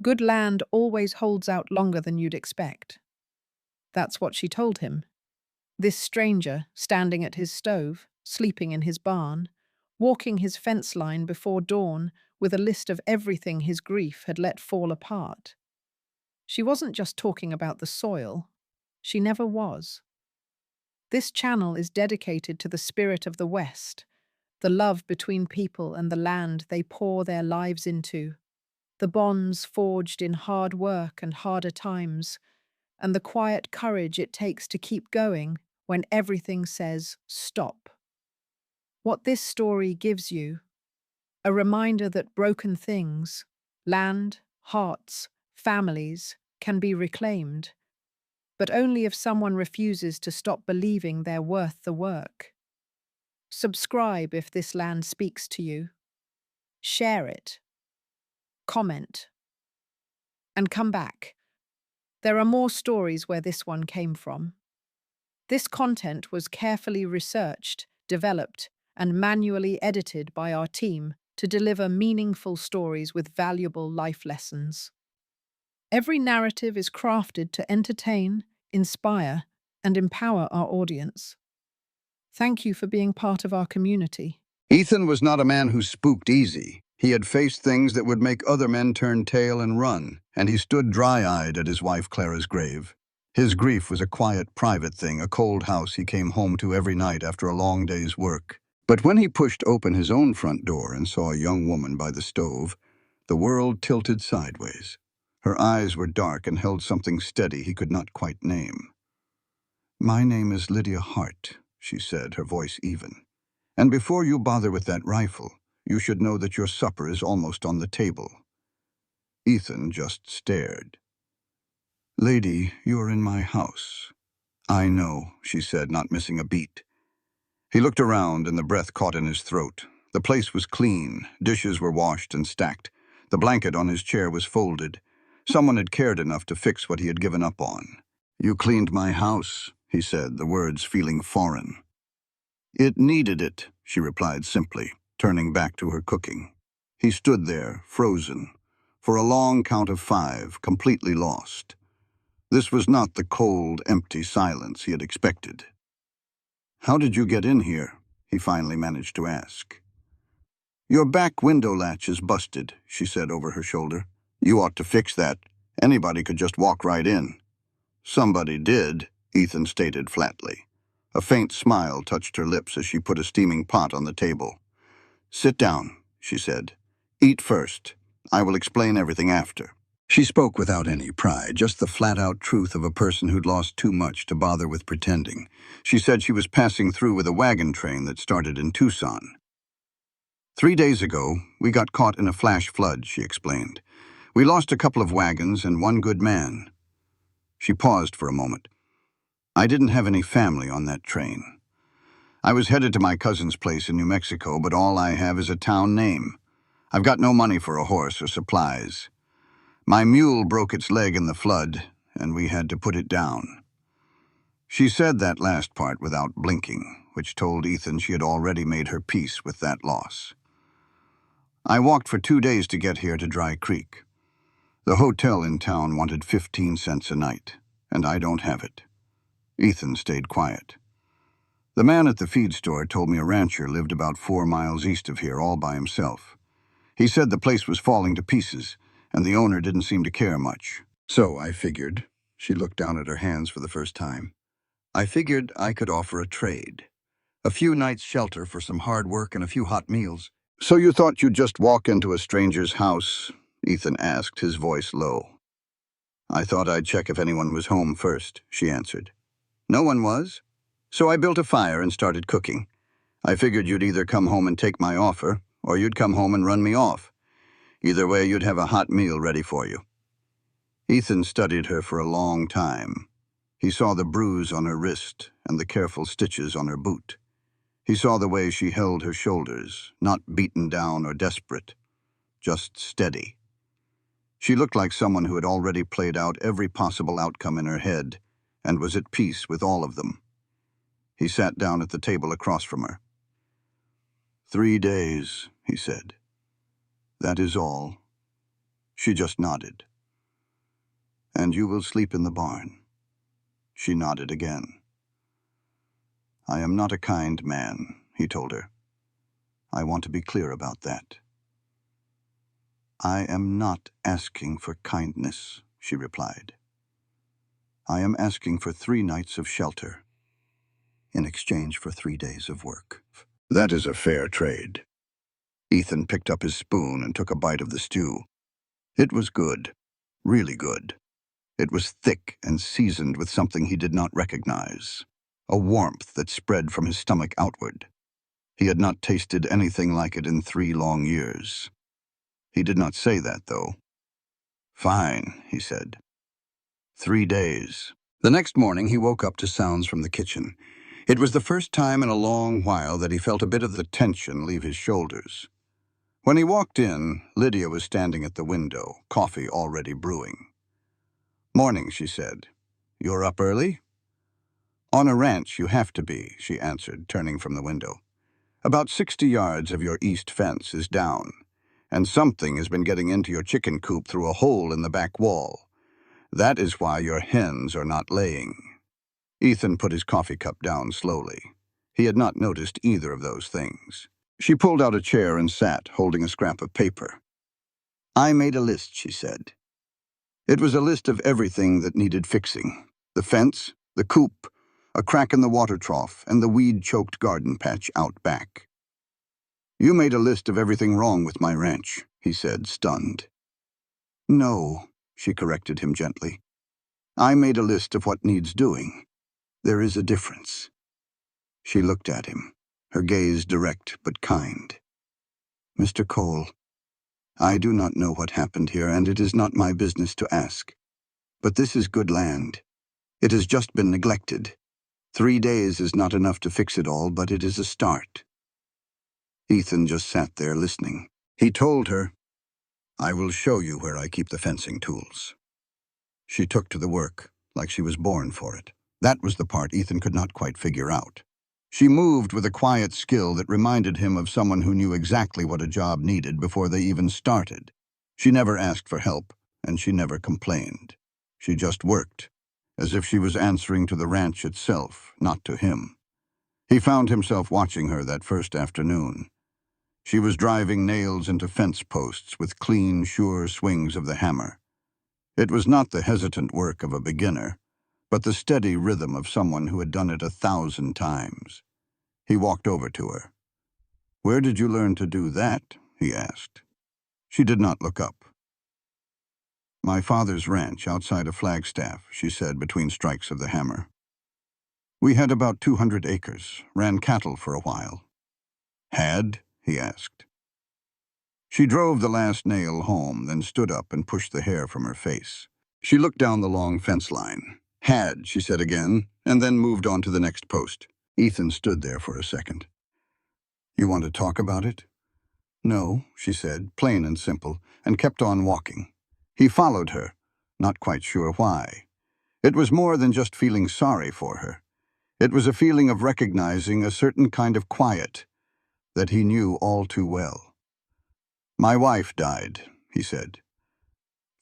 Good land always holds out longer than you'd expect. That's what she told him. This stranger, standing at his stove, sleeping in his barn, walking his fence line before dawn with a list of everything his grief had let fall apart. She wasn't just talking about the soil. She never was. This channel is dedicated to the spirit of the West, the love between people and the land they pour their lives into, the bonds forged in hard work and harder times, and the quiet courage it takes to keep going when everything says stop. What this story gives you, a reminder that broken things, land, hearts, families, can be reclaimed, but only if someone refuses to stop believing they're worth the work. Subscribe if this land speaks to you. Share it. Comment. And come back. There are more stories where this one came from. This content was carefully researched, developed, and manually edited by our team to deliver meaningful stories with valuable life lessons. Every narrative is crafted to entertain, inspire, and empower our audience. Thank you for being part of our community. Ethan was not a man who spooked easy. He had faced things that would make other men turn tail and run, and he stood dry-eyed at his wife Clara's grave. His grief was a quiet, private thing, a cold house he came home to every night after a long day's work. But when he pushed open his own front door and saw a young woman by the stove, the world tilted sideways. Her eyes were dark and held something steady he could not quite name. "My name is Lydia Hart," she said, her voice even. "And before you bother with that rifle, you should know that your supper is almost on the table." Ethan just stared. "Lady, you are in my house." "I know," she said, not missing a beat. He looked around and the breath caught in his throat. The place was clean, dishes were washed and stacked. The blanket on his chair was folded. Someone had cared enough to fix what he had given up on. "You cleaned my house," he said, the words feeling foreign. "It needed it," she replied simply, turning back to her cooking. He stood there, frozen, for a long count of 5, completely lost. This was not the cold, empty silence he had expected. "How did you get in here?" he finally managed to ask. "Your back window latch is busted," she said over her shoulder. "You ought to fix that. Anybody could just walk right in." "Somebody did," Ethan stated flatly. A faint smile touched her lips as she put a steaming pot on the table. "Sit down," she said. "Eat first. I will explain everything after." She spoke without any pride, just the flat-out truth of a person who'd lost too much to bother with pretending. She said she was passing through with a wagon train that started in Tucson. 3 days ago, we got caught in a flash flood, she explained. We lost a couple of wagons and one good man. She paused for a moment. I didn't have any family on that train. I was headed to my cousin's place in New Mexico, but all I have is a town name. I've got no money for a horse or supplies. My mule broke its leg in the flood, and we had to put it down. She said that last part without blinking, which told Ethan she had already made her peace with that loss. I walked for 2 days to get here to Dry Creek. The hotel in town wanted 15 cents a night, and I don't have it. Ethan stayed quiet. The man at the feed store told me a rancher lived about 4 miles east of here all by himself. He said the place was falling to pieces, and the owner didn't seem to care much. So I figured, she looked down at her hands for the first time, I figured I could offer a trade. A few nights' shelter for some hard work and a few hot meals. "So you thought you'd just walk into a stranger's house?" Ethan asked, his voice low. "I thought I'd check if anyone was home first," she answered. "No one was. So I built a fire and started cooking. I figured you'd either come home and take my offer, or you'd come home and run me off. Either way, you'd have a hot meal ready for you." Ethan studied her for a long time. He saw the bruise on her wrist and the careful stitches on her boot. He saw the way she held her shoulders, not beaten down or desperate, just steady. She looked like someone who had already played out every possible outcome in her head and was at peace with all of them. He sat down at the table across from her. 3 days, he said. "That is all." She just nodded. And you will sleep in the barn. She nodded again. I am not a kind man, he told her. I want to be clear about that. I am not asking for kindness, she replied. I am asking for 3 nights of shelter in exchange for 3 days of work. That is a fair trade. Ethan picked up his spoon and took a bite of the stew. It was good, really good. It was thick and seasoned with something he did not recognize, a warmth that spread from his stomach outward. He had not tasted anything like it in 3 long years. He did not say that, though. Fine, he said. 3 days. The next morning he woke up to sounds from the kitchen. It was the first time in a long while that he felt a bit of the tension leave his shoulders. When he walked in, Lydia was standing at the window, coffee already brewing. Morning, she said. You're up early? On a ranch, you have to be, she answered, turning from the window. About 60 yards of your east fence is down, and something has been getting into your chicken coop through a hole in the back wall. That is why your hens are not laying. Ethan put his coffee cup down slowly. He had not noticed either of those things. She pulled out a chair and sat, holding a scrap of paper. I made a list, she said. It was a list of everything that needed fixing. The fence, the coop, a crack in the water trough, and the weed-choked garden patch out back. You made a list of everything wrong with my ranch, he said, stunned. No, she corrected him gently. I made a list of what needs doing. There is a difference. She looked at him, her gaze direct but kind. Mr. Cole, I do not know what happened here, and it is not my business to ask. But this is good land. It has just been neglected. 3 days is not enough to fix it all, but it is a start. Ethan just sat there listening. He told her, I will show you where I keep the fencing tools. She took to the work, like she was born for it. That was the part Ethan could not quite figure out. She moved with a quiet skill that reminded him of someone who knew exactly what a job needed before they even started. She never asked for help, and she never complained. She just worked, as if she was answering to the ranch itself, not to him. He found himself watching her that first afternoon. She was driving nails into fence posts with clean, sure swings of the hammer. It was not the hesitant work of a beginner, but the steady rhythm of someone who had done it 1,000 times. He walked over to her. Where did you learn to do that? He asked. She did not look up. My father's ranch outside of Flagstaff, she said between strikes of the hammer. We had about 200 acres, ran cattle for a while. Had? He asked. She drove the last nail home, then stood up and pushed the hair from her face. She looked down the long fence line. Had, she said again, and then moved on to the next post. Ethan stood there for a second. You want to talk about it? No, she said, plain and simple, and kept on walking. He followed her, not quite sure why. It was more than just feeling sorry for her. It was a feeling of recognizing a certain kind of quiet that he knew all too well. My wife died, he said,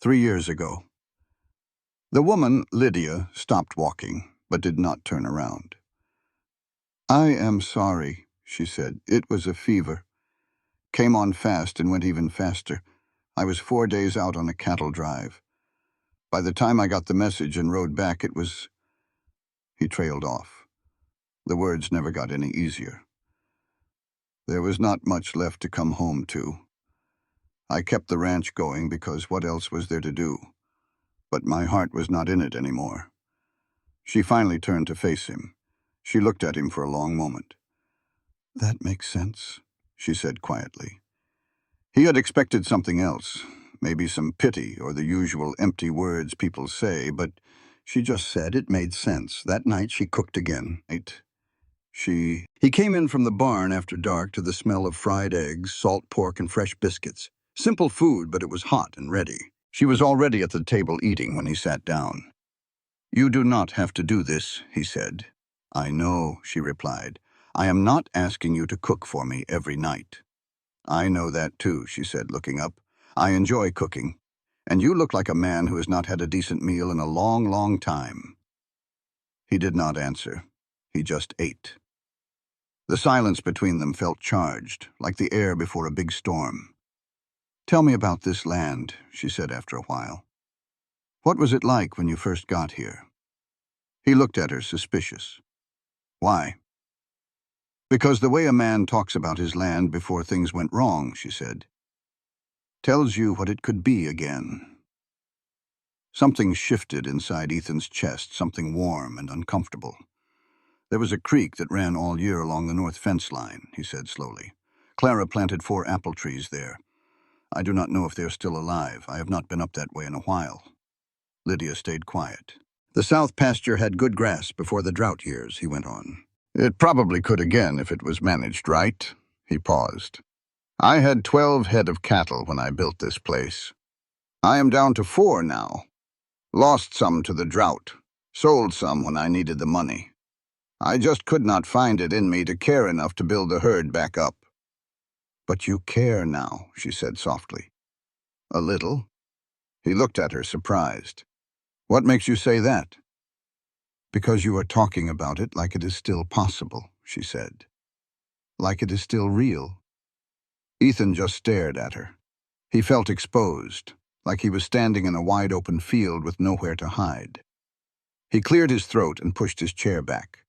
3 years ago. The woman, Lydia, stopped walking, but did not turn around. I am sorry, she said. It was a fever. Came on fast and went even faster. I was 4 days out on a cattle drive. By the time I got the message and rode back, it was... He trailed off. The words never got any easier. There was not much left to come home to. I kept the ranch going because what else was there to do? But my heart was not in it anymore. She finally turned to face him. She looked at him for a long moment. That makes sense, she said quietly. He had expected something else, maybe some pity or the usual empty words people say, but she just said it made sense. That night she cooked again. He came in from the barn after dark to the smell of fried eggs, salt pork, and fresh biscuits. Simple food, but it was hot and ready. She was already at the table eating when he sat down. You do not have to do this, he said. I know, she replied. I am not asking you to cook for me every night. I know that too, she said, looking up. I enjoy cooking. And you look like a man who has not had a decent meal in a long, long time." He did not answer. He just ate. The silence between them felt charged, like the air before a big storm. "Tell me about this land," she said after a while. "What was it like when you first got here?" He looked at her, suspicious. "Why?" "Because the way a man talks about his land before things went wrong," she said, "tells you what it could be again." Something shifted inside Ethan's chest, something warm and uncomfortable. "There was a creek that ran all year along the north fence line," he said slowly. "Clara planted 4 apple trees there. I do not know if they're still alive. I have not been up that way in a while." Lydia stayed quiet. "The south pasture had good grass before the drought years," he went on. "It probably could again if it was managed right." He paused. "I had 12 head of cattle when I built this place. I am down to 4 now. Lost some to the drought. Sold some when I needed the money. I just could not find it in me to care enough to build the herd back up." "But you care now," she said softly. "A little." He looked at her, surprised. "What makes you say that?" "Because you are talking about it like it is still possible," she said. "Like it is still real." Ethan just stared at her. He felt exposed, like he was standing in a wide-open field with nowhere to hide. He cleared his throat and pushed his chair back.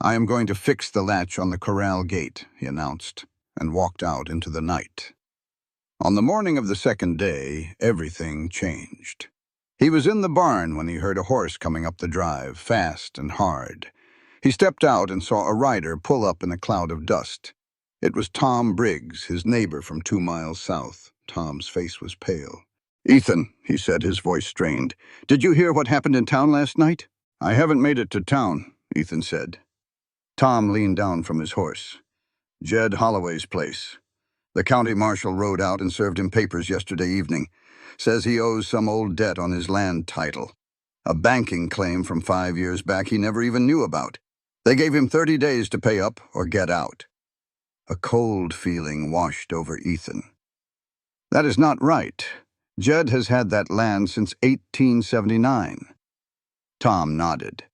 "I am going to fix the latch on the corral gate," he announced, and walked out into the night. On the morning of the second day, everything changed. He was in the barn when he heard a horse coming up the drive, fast and hard. He stepped out and saw a rider pull up in a cloud of dust. It was Tom Briggs, his neighbor from 2 miles south. Tom's face was pale. "Ethan," he said, his voice strained, "did you hear what happened in town last night?" "I haven't made it to town," Ethan said. Tom leaned down from his horse. "Jed Holloway's place. The county marshal rode out and served him papers yesterday evening. Says he owes some old debt on his land title. A banking claim from 5 years back he never even knew about. They gave him 30 days to pay up or get out." A cold feeling washed over Ethan. "That is not right. Jed has had that land since 1879. Tom nodded.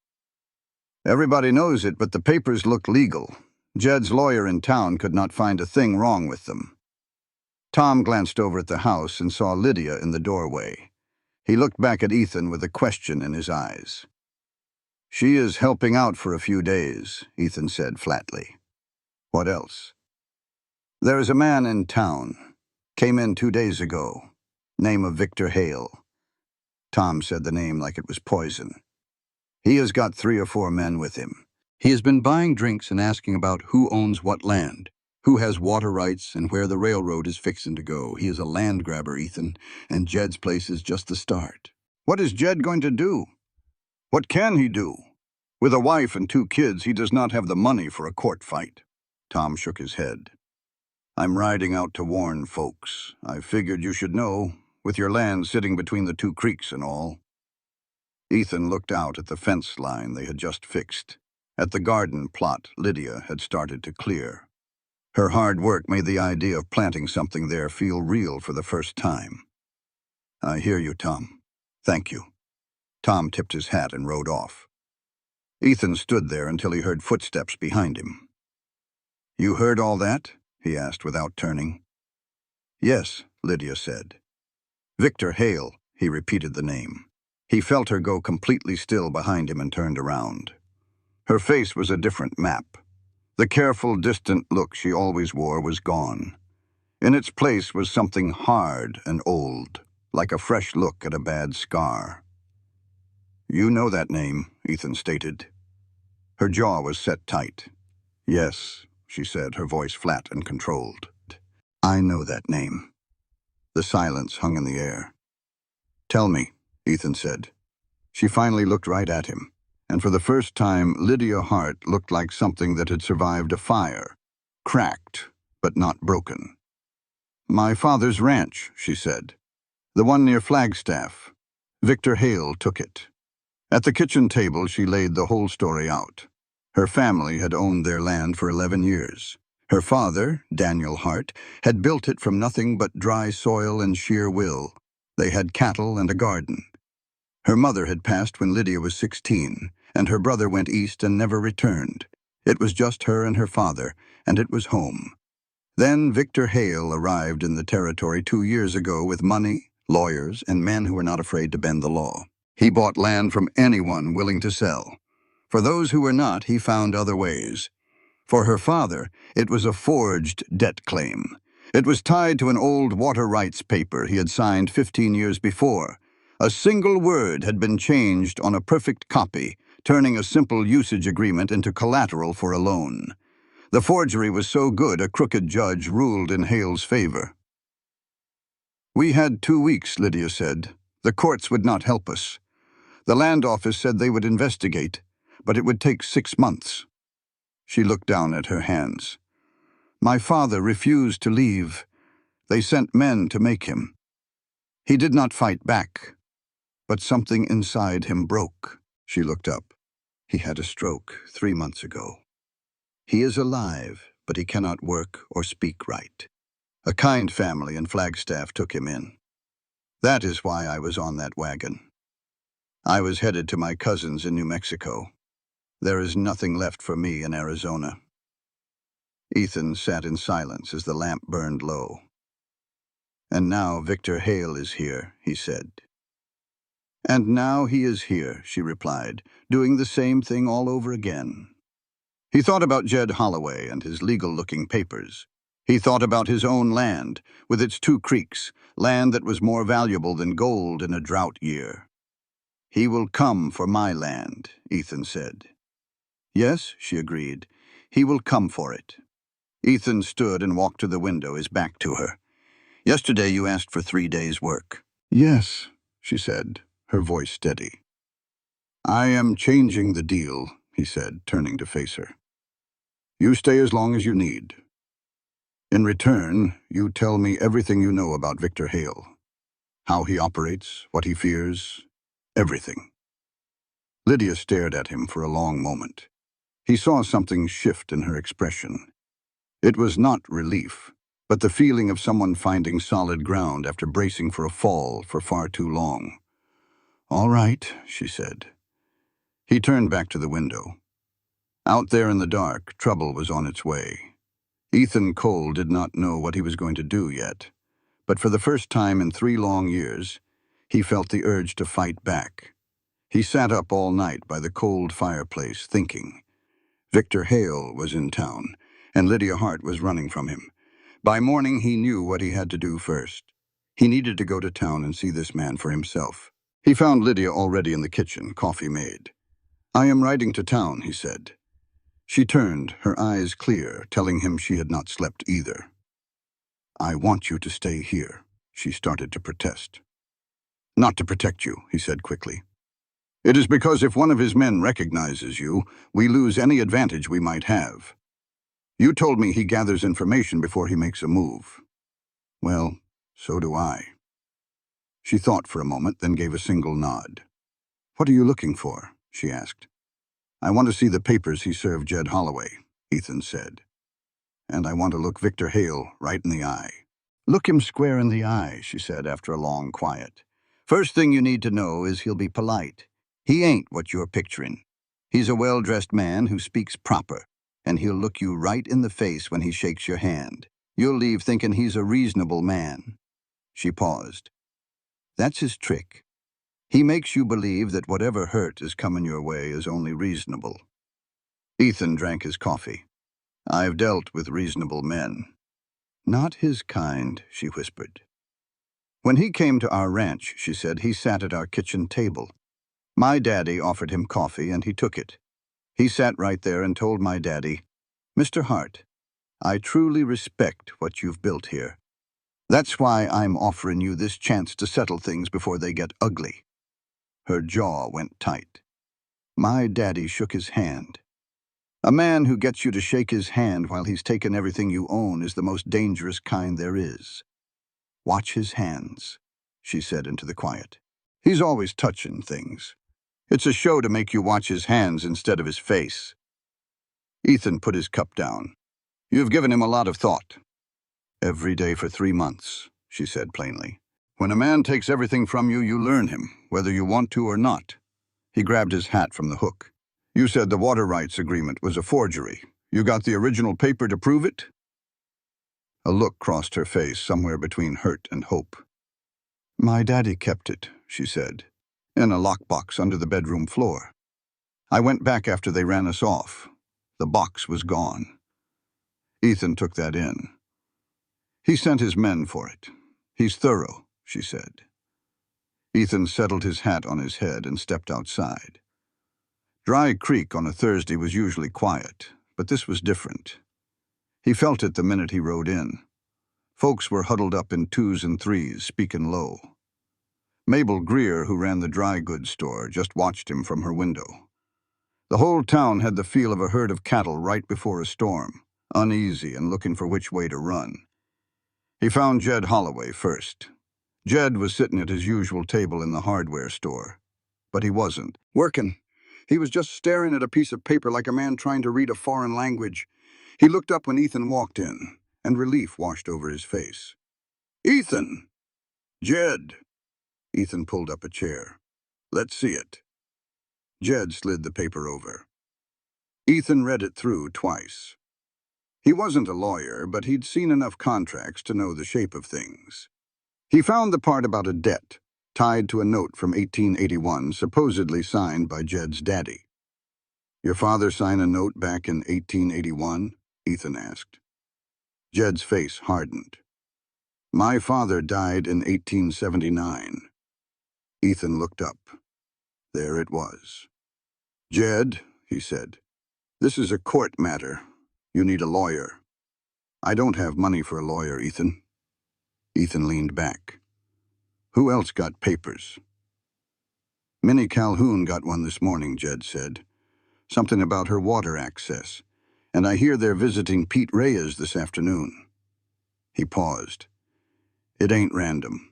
"Everybody knows it, but the papers look legal. Jed's lawyer in town could not find a thing wrong with them." Tom glanced over at the house and saw Lydia in the doorway. He looked back at Ethan with a question in his eyes. "She is helping out for a few days," Ethan said flatly. "What else?" "There is a man in town. Came in 2 days ago. Name of Victor Hale." Tom said the name like it was poison. "He has got 3 or 4 men with him. He has been buying drinks and asking about who owns what land, who has water rights, and where the railroad is fixing to go. He is a land grabber, Ethan, and Jed's place is just the start." "What is Jed going to do? What can he do? With a wife and 2 kids, he does not have the money for a court fight." Tom shook his head. "I'm riding out to warn folks. I figured you should know, with your land sitting between the 2 creeks and all." Ethan looked out at the fence line they had just fixed, at the garden plot Lydia had started to clear. Her hard work made the idea of planting something there feel real for the first time. "I hear you, Tom. Thank you." Tom tipped his hat and rode off. Ethan stood there until he heard footsteps behind him. "You heard all that?" he asked without turning. "Yes," Lydia said. "Victor Hale," he repeated the name. He felt her go completely still behind him and turned around. Her face was a different map. The careful, distant look she always wore was gone. In its place was something hard and old, like a fresh look at a bad scar. "You know that name," Ethan stated. Her jaw was set tight. "Yes," she said, her voice flat and controlled. "I know that name." The silence hung in the air. "Tell me," Ethan said. She finally looked right at him, and for the first time Lydia Hart looked like something that had survived a fire, cracked, but not broken. "My father's ranch," she said. "The one near Flagstaff. Victor Hale took it." At the kitchen table she laid the whole story out. Her family had owned their land for 11 years. Her father, Daniel Hart, had built it from nothing but dry soil and sheer will. They had cattle and a garden. Her mother had passed when Lydia was 16, and her brother went east and never returned. It was just her and her father, and it was home. Then Victor Hale arrived in the territory 2 years ago with money, lawyers, and men who were not afraid to bend the law. He bought land from anyone willing to sell. For those who were not, he found other ways. For her father, it was a forged debt claim. It was tied to an old water rights paper he had signed 15 years before. A single word had been changed on a perfect copy, turning a simple usage agreement into collateral for a loan. The forgery was so good a crooked judge ruled in Hale's favor. "We had 2 weeks," Lydia said. "The courts would not help us. The land office said they would investigate, but it would take 6 months. She looked down at her hands. "My father refused to leave. They sent men to make him. He did not fight back, but something inside him broke." She looked up. "He had a stroke 3 months ago. He is alive, but he cannot work or speak right. A kind family in Flagstaff took him in. That is why I was on that wagon. I was headed to my cousins in New Mexico. There is nothing left for me in Arizona." Ethan sat in silence as the lamp burned low. "And now Victor Hale is here," he said. "And now he is here," she replied, "doing the same thing all over again." He thought about Jed Holloway and his legal-looking papers. He thought about his own land, with its 2 creeks, land that was more valuable than gold in a drought year. "He will come for my land," Ethan said. "Yes," she agreed, "he will come for it." Ethan stood and walked to the window, his back to her. "Yesterday you asked for 3 days' work." "Yes," she said, her voice steady. "I am changing the deal," he said, turning to face her. "You stay as long as you need. In return, you tell me everything you know about Victor Hale. How he operates, what he fears, everything." Lydia stared at him for a long moment. He saw something shift in her expression. It was not relief, but the feeling of someone finding solid ground after bracing for a fall for far too long. "All right," she said. He turned back to the window. Out there in the dark, trouble was on its way. Ethan Cole did not know what he was going to do yet, but for the first time in 3 long years, he felt the urge to fight back. He sat up all night by the cold fireplace, thinking. Victor Hale was in town, and Lydia Hart was running from him. By morning, he knew what he had to do first. He needed to go to town and see this man for himself. He found Lydia already in the kitchen, coffee made. "I am riding to town," he said. She turned, her eyes clear, telling him she had not slept either. "I want you to stay here," she started to protest. "Not to protect you," he said quickly. "It is because if one of his men recognizes you, we lose any advantage we might have. You told me he gathers information before he makes a move. Well, so do I." She thought for a moment, then gave a single nod. "What are you looking for?" she asked. "I want to see the papers he served Jed Holloway," Ethan said. "And I want to look Victor Hale right in the eye." "Look him square in the eye," she said after a long quiet. "First thing you need to know is he'll be polite. He ain't what you're picturing. He's a well-dressed man who speaks proper, and he'll look you right in the face when he shakes your hand. You'll leave thinking he's a reasonable man." She paused. "That's his trick. He makes you believe that whatever hurt is coming your way is only reasonable." Ethan drank his coffee. "I've dealt with reasonable men." "Not his kind," she whispered. "When he came to our ranch," she said, "he sat at our kitchen table. My daddy offered him coffee, and he took it. He sat right there and told my daddy, 'Mr. Hart, I truly respect what you've built here. That's why I'm offering you this chance to settle things before they get ugly.'" Her jaw went tight. My daddy shook his hand. "A man who gets you to shake his hand while he's taken everything you own is the most dangerous kind there is. Watch his hands," she said into the quiet. "He's always touching things. It's a show to make you watch his hands instead of his face." Ethan put his cup down. "You've given him a lot of thought." "Every day for 3 months," she said plainly. When a man takes everything from you, you learn him, whether you want to or not. He grabbed his hat from the hook. You said the water rights agreement was a forgery. You got the original paper to prove it? A look crossed her face, somewhere between hurt and hope. My daddy kept it, she said, in a lockbox under the bedroom floor. I went back after they ran us off. The box was gone. Ethan took that in. He sent his men for it. He's thorough, she said. Ethan settled his hat on his head and stepped outside. Dry Creek on a Thursday was usually quiet, but this was different. He felt it the minute he rode in. Folks were huddled up in twos and threes, speaking low. Mabel Greer, who ran the dry goods store, just watched him from her window. The whole town had the feel of a herd of cattle right before a storm, uneasy and looking for which way to run. He found Jed Holloway first. Jed was sitting at his usual table in the hardware store, but he wasn't working. He was just staring at a piece of paper like a man trying to read a foreign language. He looked up when Ethan walked in, and relief washed over his face. Ethan! Jed! Ethan pulled up a chair. Let's see it. Jed slid the paper over. Ethan read it through twice. He wasn't a lawyer, but he'd seen enough contracts to know the shape of things. He found the part about a debt, tied to a note from 1881, supposedly signed by Jed's daddy. Your father signed a note back in 1881? Ethan asked. Jed's face hardened. My father died in 1879. Ethan looked up. There it was. Jed, he said, this is a court matter. You need a lawyer. I don't have money for a lawyer, Ethan. Ethan leaned back. Who else got papers? Minnie Calhoun got one this morning, Jed said. Something about her water access. And I hear they're visiting Pete Reyes this afternoon. He paused. It ain't random.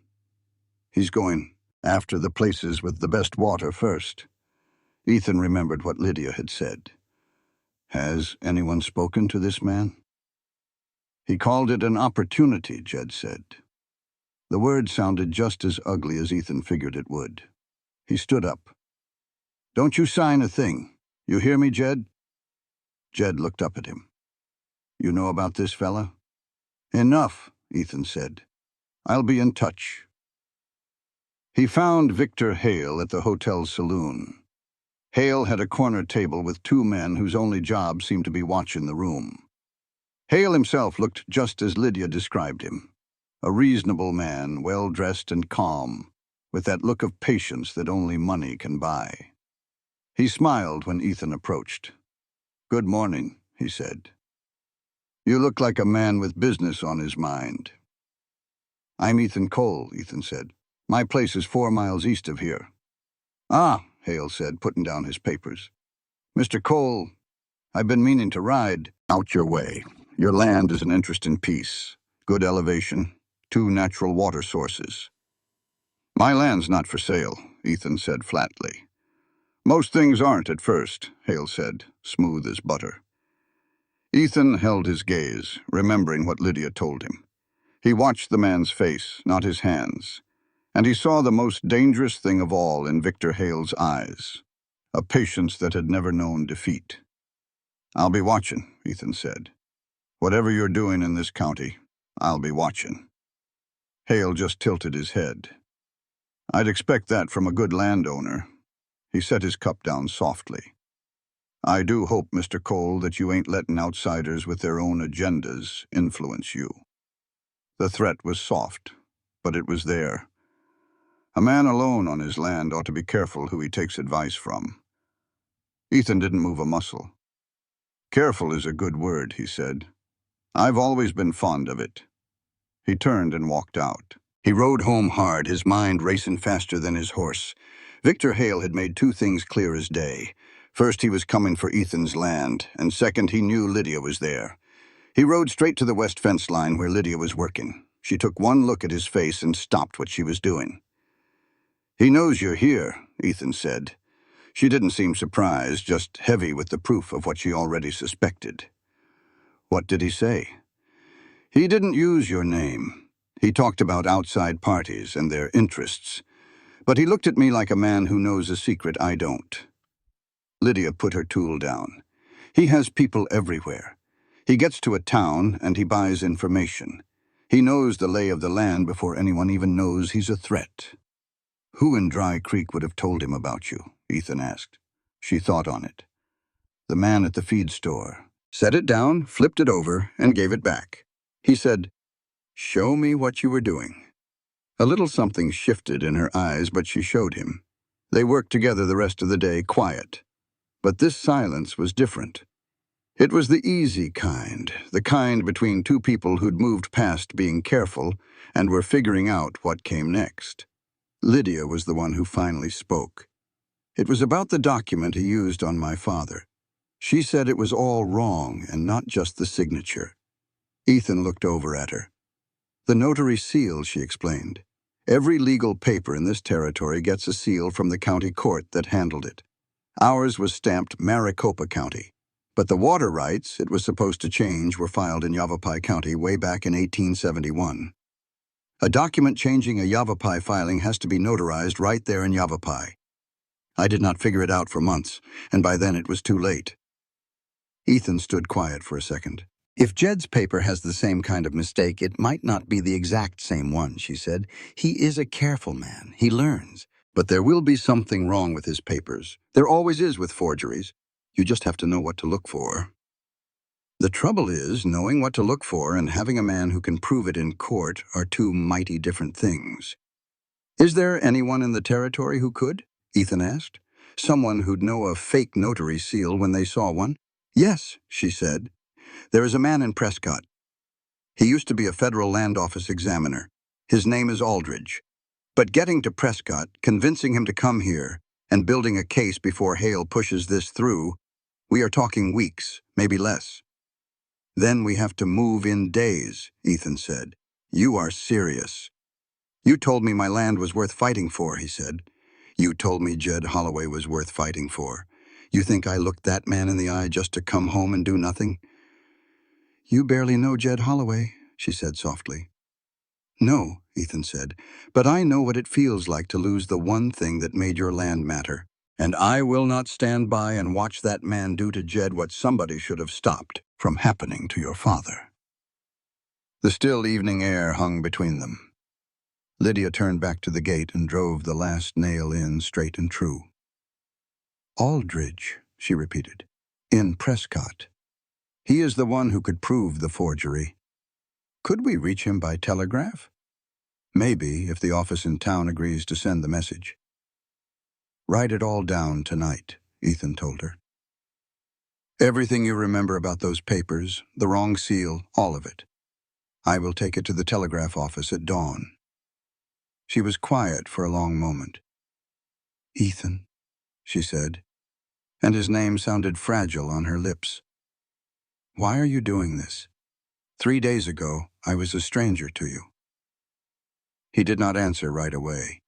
He's going after the places with the best water first. Ethan remembered what Lydia had said. Has anyone spoken to this man? He called it an opportunity, Jed said. The word sounded just as ugly as Ethan figured it would. He stood up. Don't you sign a thing. You hear me, Jed? Jed looked up at him. You know about this fella? Enough, Ethan said. I'll be in touch. He found Victor Hale at the hotel saloon. Hale had a corner table with two men whose only job seemed to be watching the room. Hale himself looked just as Lydia described him. A reasonable man, well-dressed and calm, with that look of patience that only money can buy. He smiled when Ethan approached. Good morning, he said. You look like a man with business on his mind. I'm Ethan Cole, Ethan said. My place is 4 miles east of here. Ah, Hale said, putting down his papers. Mr. Cole, I've been meaning to ride. Out your way. Your land is an interesting piece. Good elevation. 2 natural water sources. My land's not for sale, Ethan said flatly. Most things aren't at first, Hale said, smooth as butter. Ethan held his gaze, remembering what Lydia told him. He watched the man's face, not his hands, and he saw the most dangerous thing of all in Victor Hale's eyes, a patience that had never known defeat. I'll be watching, Ethan said. Whatever you're doing in this county, I'll be watching. Hale just tilted his head. I'd expect that from a good landowner. He set his cup down softly. I do hope, Mr. Cole, that you ain't letting outsiders with their own agendas influence you. The threat was soft, but it was there. A man alone on his land ought to be careful who he takes advice from. Ethan didn't move a muscle. Careful is a good word, he said. I've always been fond of it. He turned and walked out. He rode home hard, his mind racing faster than his horse. Victor Hale had made 2 things clear as day. First, he was coming for Ethan's land, and second, he knew Lydia was there. He rode straight to the west fence line where Lydia was working. She took one look at his face and stopped what she was doing. He knows you're here, Ethan said. She didn't seem surprised, just heavy with the proof of what she already suspected. What did he say? He didn't use your name. He talked about outside parties and their interests, but he looked at me like a man who knows a secret I don't. Lydia put her tool down. He has people everywhere. He gets to a town and he buys information. He knows the lay of the land before anyone even knows he's a threat. Who in Dry Creek would have told him about you? Ethan asked. She thought on it. The man at the feed store. Set it down, flipped it over, and gave it back. He said, "Show me what you were doing." A little something shifted in her eyes, but she showed him. They worked together the rest of the day, quiet. But this silence was different. It was the easy kind, the kind between two people who'd moved past being careful and were figuring out what came next. Lydia was the one who finally spoke. It was about the document he used on my father. She said it was all wrong and not just the signature. Ethan looked over at her. The notary seal, she explained. Every legal paper in this territory gets a seal from the county court that handled it. Ours was stamped Maricopa County, but the water rights it was supposed to change were filed in Yavapai County way back in 1871. A document changing a Yavapai filing has to be notarized right there in Yavapai. I did not figure it out for months, and by then it was too late. Ethan stood quiet for a second. "If Jed's paper has the same kind of mistake, it might not be the exact same one," she said. "He is a careful man. He learns. But there will be something wrong with his papers. There always is with forgeries. You just have to know what to look for." The trouble is, knowing what to look for and having a man who can prove it in court are two mighty different things. "Is there anyone in the territory who could?" Ethan asked. "Someone who'd know a fake notary seal when they saw one?" "Yes," she said. "There is a man in Prescott. He used to be a federal land office examiner. His name is Aldridge. But getting to Prescott, convincing him to come here, and building a case before Hale pushes this through, we are talking weeks, maybe less." "Then we have to move in days," Ethan said. "You are serious." "You told me my land was worth fighting for," he said. "You told me Jed Holloway was worth fighting for. You think I looked that man in the eye just to come home and do nothing?" "You barely know Jed Holloway," she said softly. "No," Ethan said, "but I know what it feels like to lose the one thing that made your land matter. And I will not stand by and watch that man do to Jed what somebody should have stopped from happening to your father." The still evening air hung between them. Lydia turned back to the gate and drove the last nail in straight and true. "Aldridge," she repeated. "In Prescott. He is the one who could prove the forgery. Could we reach him by telegraph?" "Maybe, if the office in town agrees to send the message." "Write it all down tonight," Ethan told her. "Everything you remember about those papers, the wrong seal, all of it. I will take it to the telegraph office at dawn." She was quiet for a long moment. "Ethan," she said, and his name sounded fragile on her lips. "Why are you doing this? 3 days ago, I was a stranger to you." He did not answer right away.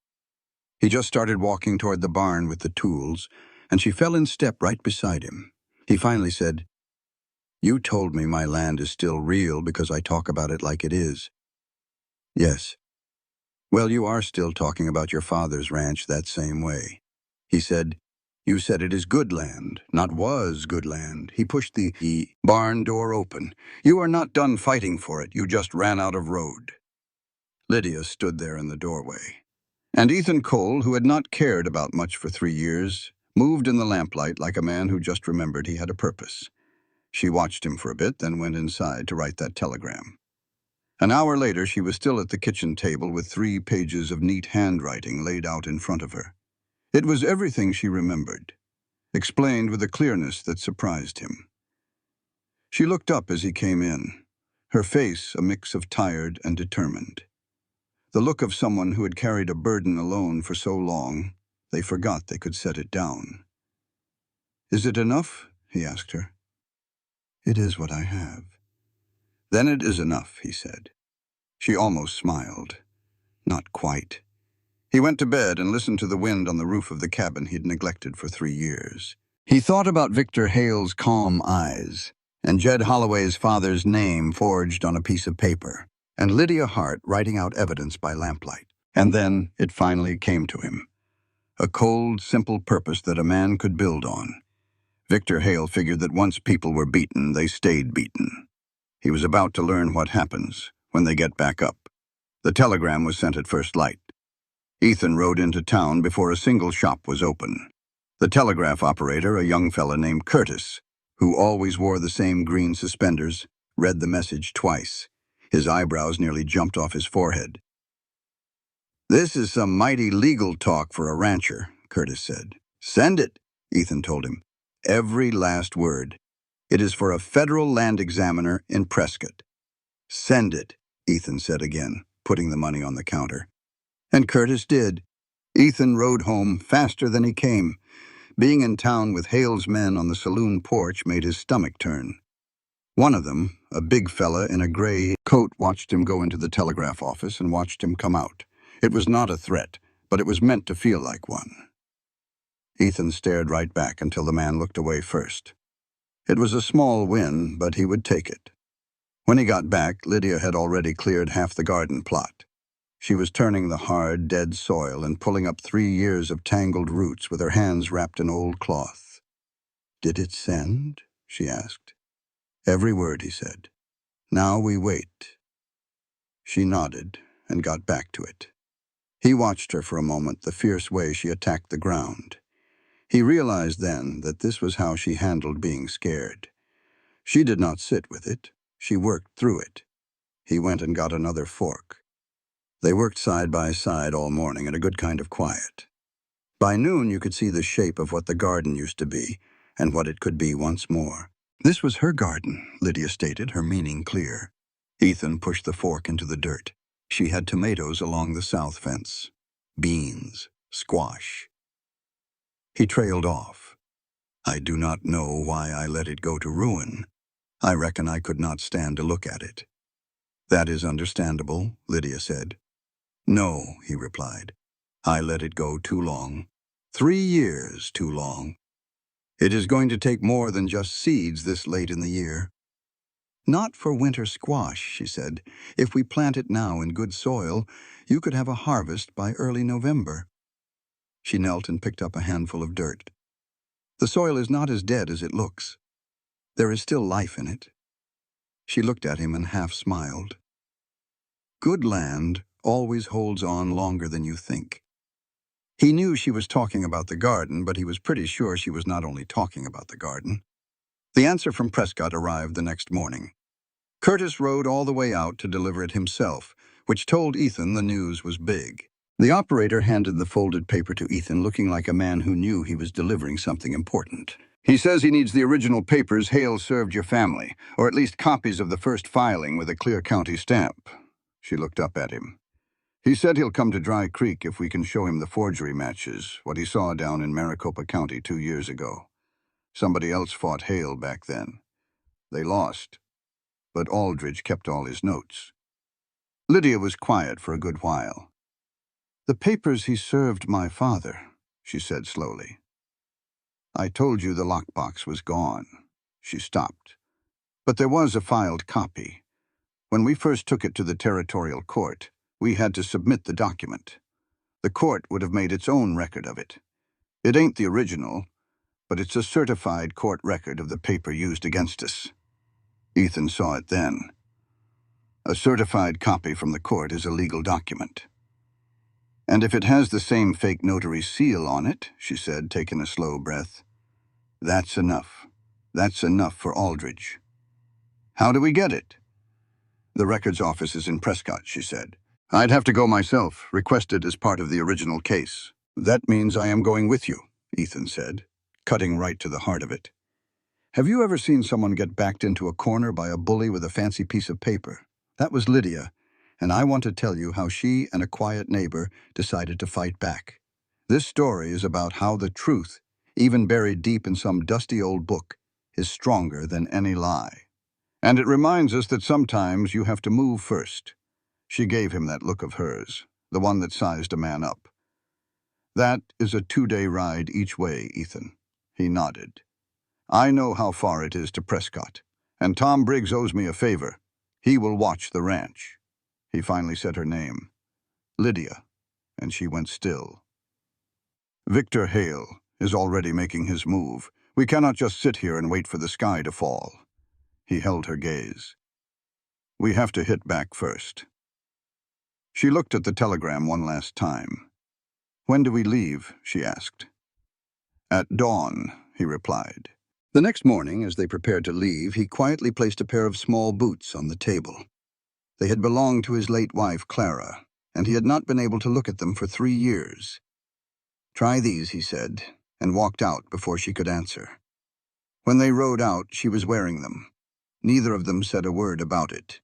He just started walking toward the barn with the tools, and she fell in step right beside him. He finally said, "You told me my land is still real because I talk about it like it is." "Yes." "Well, you are still talking about your father's ranch that same way." He said, "You said it is good land, not was good land." He pushed the barn door open. "You are not done fighting for it. You just ran out of road." Lydia stood there in the doorway. And Ethan Cole, who had not cared about much for 3 years, moved in the lamplight like a man who just remembered he had a purpose. She watched him for a bit, then went inside to write that telegram. An hour later, she was still at the kitchen table with 3 pages of neat handwriting laid out in front of her. It was everything she remembered, explained with a clearness that surprised him. She looked up as he came in, her face a mix of tired and determined. The look of someone who had carried a burden alone for so long, they forgot they could set it down. "Is it enough?" he asked her. "It is what I have." "Then it is enough," he said. She almost smiled. Not quite. He went to bed and listened to the wind on the roof of the cabin he'd neglected for 3 years. He thought about Victor Hale's calm eyes, and Jed Holloway's father's name forged on a piece of paper, and Lydia Hart writing out evidence by lamplight. And then it finally came to him. A cold, simple purpose that a man could build on. Victor Hale figured that once people were beaten, they stayed beaten. He was about to learn what happens when they get back up. The telegram was sent at first light. Ethan rode into town before a single shop was open. The telegraph operator, a young fella named Curtis, who always wore the same green suspenders, read the message twice. His eyebrows nearly jumped off his forehead. "This is some mighty legal talk for a rancher," Curtis said. "Send it," Ethan told him. "Every last word. It is for a federal land examiner in Prescott." "Send it," Ethan said again, putting the money on the counter. And Curtis did. Ethan rode home faster than he came. Being in town with Hale's men on the saloon porch made his stomach turn. One of them, a big fella in a gray coat, watched him go into the telegraph office and watched him come out. It was not a threat, but it was meant to feel like one. Ethan stared right back until the man looked away first. It was a small win, but he would take it. When he got back, Lydia had already cleared half the garden plot. She was turning the hard, dead soil and pulling up 3 years of tangled roots with her hands wrapped in old cloth. "Did it send?" she asked. "Every word," he said. "Now we wait." She nodded and got back to it. He watched her for a moment, the fierce way she attacked the ground. He realized then that this was how she handled being scared. She did not sit with it. She worked through it. He went and got another fork. They worked side by side all morning in a good kind of quiet. By noon, you could see the shape of what the garden used to be and what it could be once more. This was her garden, Lydia stated, her meaning clear. Ethan pushed the fork into the dirt. She had tomatoes along the south fence. Beans. Squash. He trailed off. "I do not know why I let it go to ruin. I reckon I could not stand to look at it." "That is understandable," Lydia said. "No," he replied. "I let it go too long. 3 years too long. It is going to take more than just seeds this late in the year." "Not for winter squash," she said. "If we plant it now in good soil, you could have a harvest by early November." She knelt and picked up a handful of dirt. "The soil is not as dead as it looks. There is still life in it." She looked at him and half smiled. "Good land always holds on longer than you think." He knew she was talking about the garden, but he was pretty sure she was not only talking about the garden. The answer from Prescott arrived the next morning. Curtis rode all the way out to deliver it himself, which told Ethan the news was big. The operator handed the folded paper to Ethan, looking like a man who knew he was delivering something important. "He says he needs the original papers Hale served your family, or at least copies of the first filing with a Clear County stamp." She looked up at him. "He said he'll come to Dry Creek if we can show him the forgery matches, what he saw down in Maricopa County 2 years ago. Somebody else fought Hale back then. They lost, but Aldridge kept all his notes." Lydia was quiet for a good while. "The papers he served my father," she said slowly. "I told you the lockbox was gone." She stopped. "But there was a filed copy. When we first took it to the territorial court, we had to submit the document. The court would have made its own record of it. It ain't the original, but it's a certified court record of the paper used against us." Ethan saw it then. A certified copy from the court is a legal document. "And if it has the same fake notary seal on it," she said, taking a slow breath, "that's enough. That's enough for Aldridge." "How do we get it?" "The records office is in Prescott," she said. "I'd have to go myself, requested as part of the original case." "That means I am going with you," Ethan said, cutting right to the heart of it. "Have you ever seen someone get backed into a corner by a bully with a fancy piece of paper? That was Lydia, and I want to tell you how she and a quiet neighbor decided to fight back. This story is about how the truth, even buried deep in some dusty old book, is stronger than any lie. And it reminds us that sometimes you have to move first." She gave him that look of hers, the one that sized a man up. "That is a 2-day ride each way, Ethan." He nodded. "I know how far it is to Prescott, and Tom Briggs owes me a favor. He will watch the ranch." He finally said her name. Lydia, and she went still. Victor Hale is already making his move. We cannot just sit here and wait for the sky to fall. He held her gaze. We have to hit back first. She looked at the telegram one last time. When do we leave? She asked. At dawn, he replied. The next morning, as they prepared to leave, he quietly placed a pair of small boots on the table. They had belonged to his late wife, Clara, and he had not been able to look at them for 3 years. Try these, he said, and walked out before she could answer. When they rode out, she was wearing them. Neither of them said a word about it.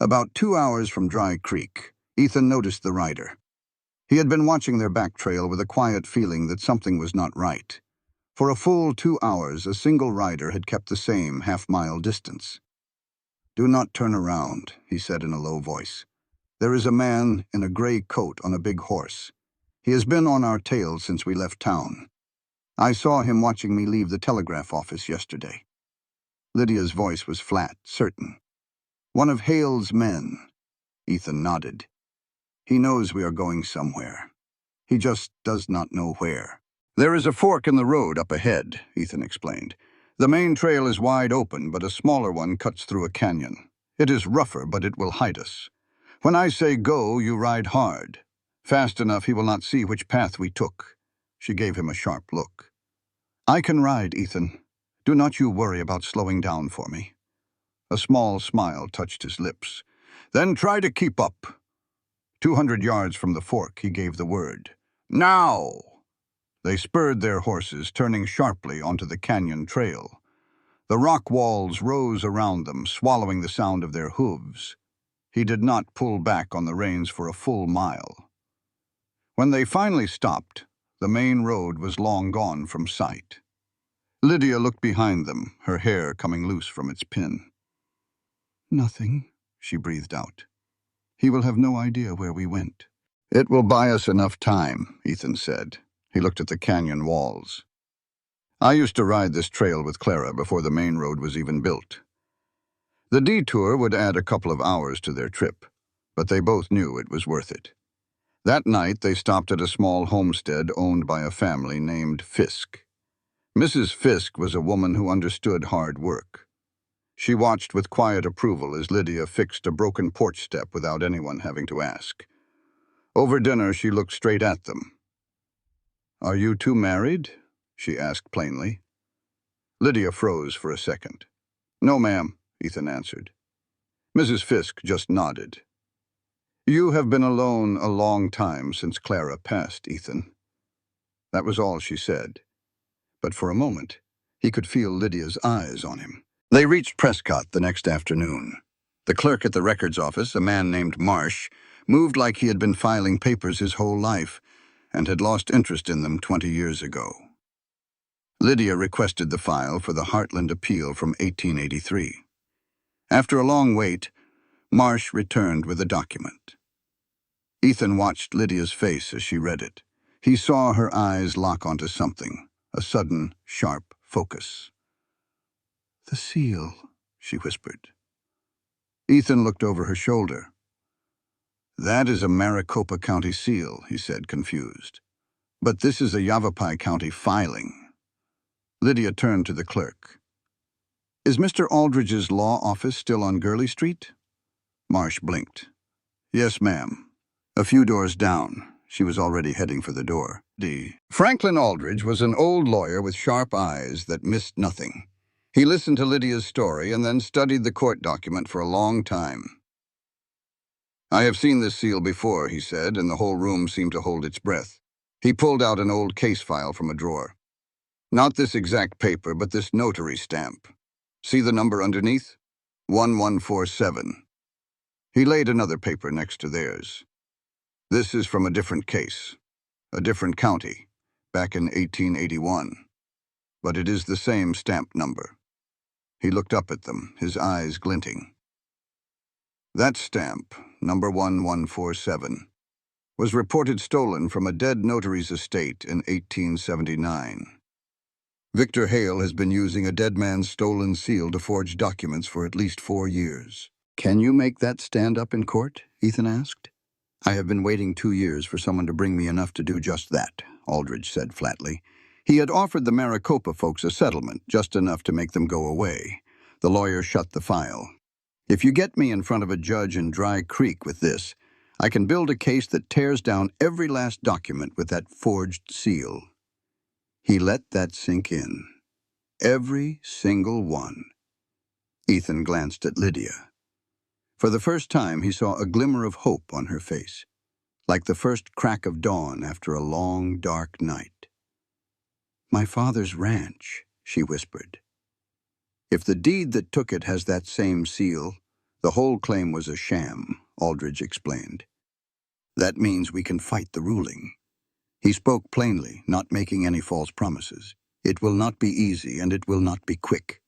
About 2 hours from Dry Creek, Ethan noticed the rider. He had been watching their back trail with a quiet feeling that something was not right. For a full 2 hours, a single rider had kept the same half-mile distance. Do not turn around, he said in a low voice. There is a man in a gray coat on a big horse. He has been on our tail since we left town. I saw him watching me leave the telegraph office yesterday. Lydia's voice was flat, certain. One of Hale's men. Ethan nodded. He knows we are going somewhere. He just does not know where. There is a fork in the road up ahead, Ethan explained. The main trail is wide open, but a smaller one cuts through a canyon. It is rougher, but it will hide us. When I say go, you ride hard. Fast enough he will not see which path we took. She gave him a sharp look. I can ride, Ethan. Do not you worry about slowing down for me. A small smile touched his lips. Then try to keep up. 200 yards from the fork, he gave the word. Now! They spurred their horses, turning sharply onto the canyon trail. The rock walls rose around them, swallowing the sound of their hooves. He did not pull back on the reins for a full mile. When they finally stopped, the main road was long gone from sight. Lydia looked behind them, her hair coming loose from its pin. Nothing, she breathed out. He will have no idea where we went. It will buy us enough time, Ethan said. He looked at the canyon walls. I used to ride this trail with Clara before the main road was even built. The detour would add a couple of hours to their trip, but they both knew it was worth it. That night they stopped at a small homestead owned by a family named Fisk. Mrs. Fisk was a woman who understood hard work. She watched with quiet approval as Lydia fixed a broken porch step without anyone having to ask. Over dinner she looked straight at them. Are you two married? She asked plainly. Lydia froze for a second. No, ma'am, Ethan answered. Mrs. Fisk just nodded. You have been alone a long time since Clara passed, Ethan. That was all she said. But for a moment, he could feel Lydia's eyes on him. They reached Prescott the next afternoon. The clerk at the records office, a man named Marsh, moved like he had been filing papers his whole life and had lost interest in them 20 years ago. Lydia requested the file for the Heartland Appeal from 1883. After a long wait, Marsh returned with a document. Ethan watched Lydia's face as she read it. He saw her eyes lock onto something, a sudden, sharp focus. The seal, she whispered. Ethan looked over her shoulder. That is a Maricopa County seal, he said, confused. But this is a Yavapai County filing. Lydia turned to the clerk. Is Mr. Aldridge's law office still on Gurley Street? Marsh blinked. Yes, ma'am. A few doors down. She was already heading for the door. Franklin Aldridge was an old lawyer with sharp eyes that missed nothing. He listened to Lydia's story and then studied the court document for a long time. I have seen this seal before, he said, and the whole room seemed to hold its breath. He pulled out an old case file from a drawer. Not this exact paper, but this notary stamp. See the number underneath? 1147. He laid another paper next to theirs. This is from a different case, a different county, back in 1881. But it is the same stamp number. He looked up at them, his eyes glinting. That stamp, number 1147, was reported stolen from a dead notary's estate in 1879. Victor Hale has been using a dead man's stolen seal to forge documents for at least 4 years. Can you make that stand up in court? Ethan asked. I have been waiting 2 years for someone to bring me enough to do just that, Aldridge said flatly. He had offered the Maricopa folks a settlement, just enough to make them go away. The lawyer shut the file. If you get me in front of a judge in Dry Creek with this, I can build a case that tears down every last document with that forged seal. He let that sink in. Every single one. Ethan glanced at Lydia. For the first time, he saw a glimmer of hope on her face, like the first crack of dawn after a long, dark night. My father's ranch, she whispered. If the deed that took it has that same seal, the whole claim was a sham, Aldridge explained. That means we can fight the ruling. He spoke plainly, not making any false promises. It will not be easy and it will not be quick,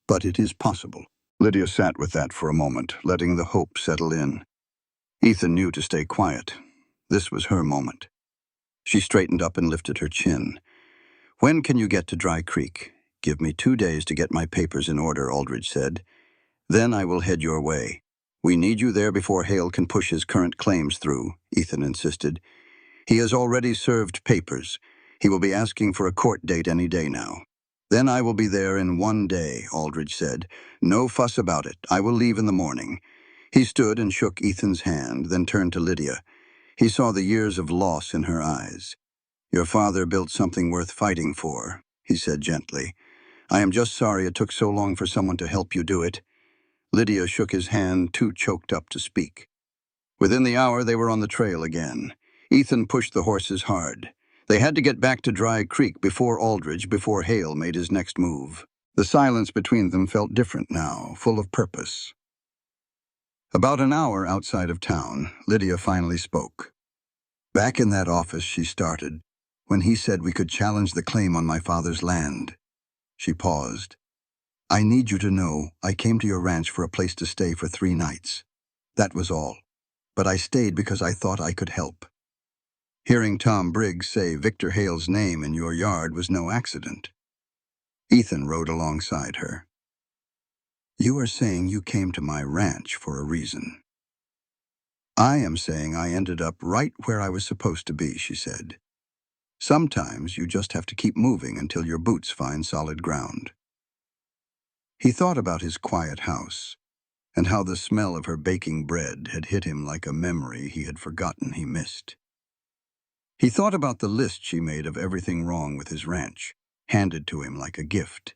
but it is possible. Lydia sat with that for a moment, letting the hope settle in. Ethan knew to stay quiet. This was her moment. She straightened up and lifted her chin. When can you get to Dry Creek? Give me 2 days to get my papers in order, Aldridge said. Then I will head your way. We need you there before Hale can push his current claims through, Ethan insisted. He has already served papers. He will be asking for a court date any day now. Then I will be there in 1 day, Aldridge said. No fuss about it. I will leave in the morning. He stood and shook Ethan's hand, then turned to Lydia. He saw the years of loss in her eyes. Your father built something worth fighting for, he said gently. I am just sorry it took so long for someone to help you do it. Lydia shook his hand, too choked up to speak. Within the hour, they were on the trail again. Ethan pushed the horses hard. They had to get back to Dry Creek before Hale made his next move. The silence between them felt different now, full of purpose. About an hour outside of town, Lydia finally spoke. Back in that office, she started, when he said we could challenge the claim on my father's land. She paused. I need you to know I came to your ranch for a place to stay for 3 nights. That was all. But I stayed because I thought I could help. Hearing Tom Briggs say Victor Hale's name in your yard was no accident. Ethan rode alongside her. You are saying you came to my ranch for a reason. I am saying I ended up right where I was supposed to be, she said. Sometimes you just have to keep moving until your boots find solid ground. He thought about his quiet house, and how the smell of her baking bread had hit him like a memory he had forgotten he missed. He thought about the list she made of everything wrong with his ranch, handed to him like a gift.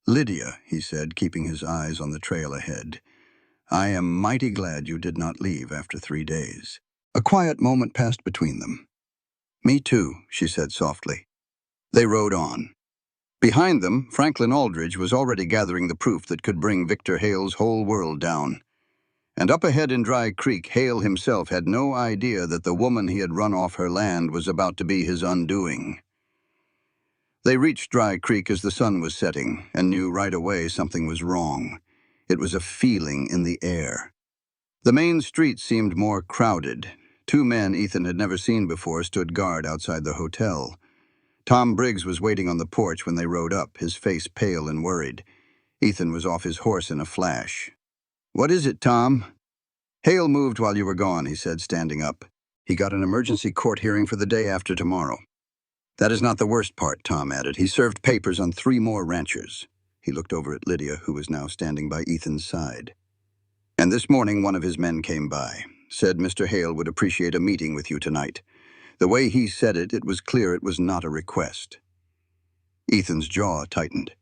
Lydia, he said, keeping his eyes on the trail ahead, I am mighty glad you did not leave after 3 days. A quiet moment passed between them. Me too, she said softly. They rode on. Behind them, Franklin Aldridge was already gathering the proof that could bring Victor Hale's whole world down. And up ahead in Dry Creek, Hale himself had no idea that the woman he had run off her land was about to be his undoing. They reached Dry Creek as the sun was setting, and knew right away something was wrong. It was a feeling in the air. The main street seemed more crowded. 2 men Ethan had never seen before stood guard outside the hotel. Tom Briggs was waiting on the porch when they rode up, his face pale and worried. Ethan was off his horse in a flash. What is it, Tom? Hale moved while you were gone, he said, standing up. He got an emergency court hearing for the day after tomorrow. That is not the worst part, Tom added. He served papers on 3 more ranchers. He looked over at Lydia, who was now standing by Ethan's side. And this morning one of his men came by, said Mr. Hale would appreciate a meeting with you tonight. The way he said it, it was clear it was not a request. Ethan's jaw tightened.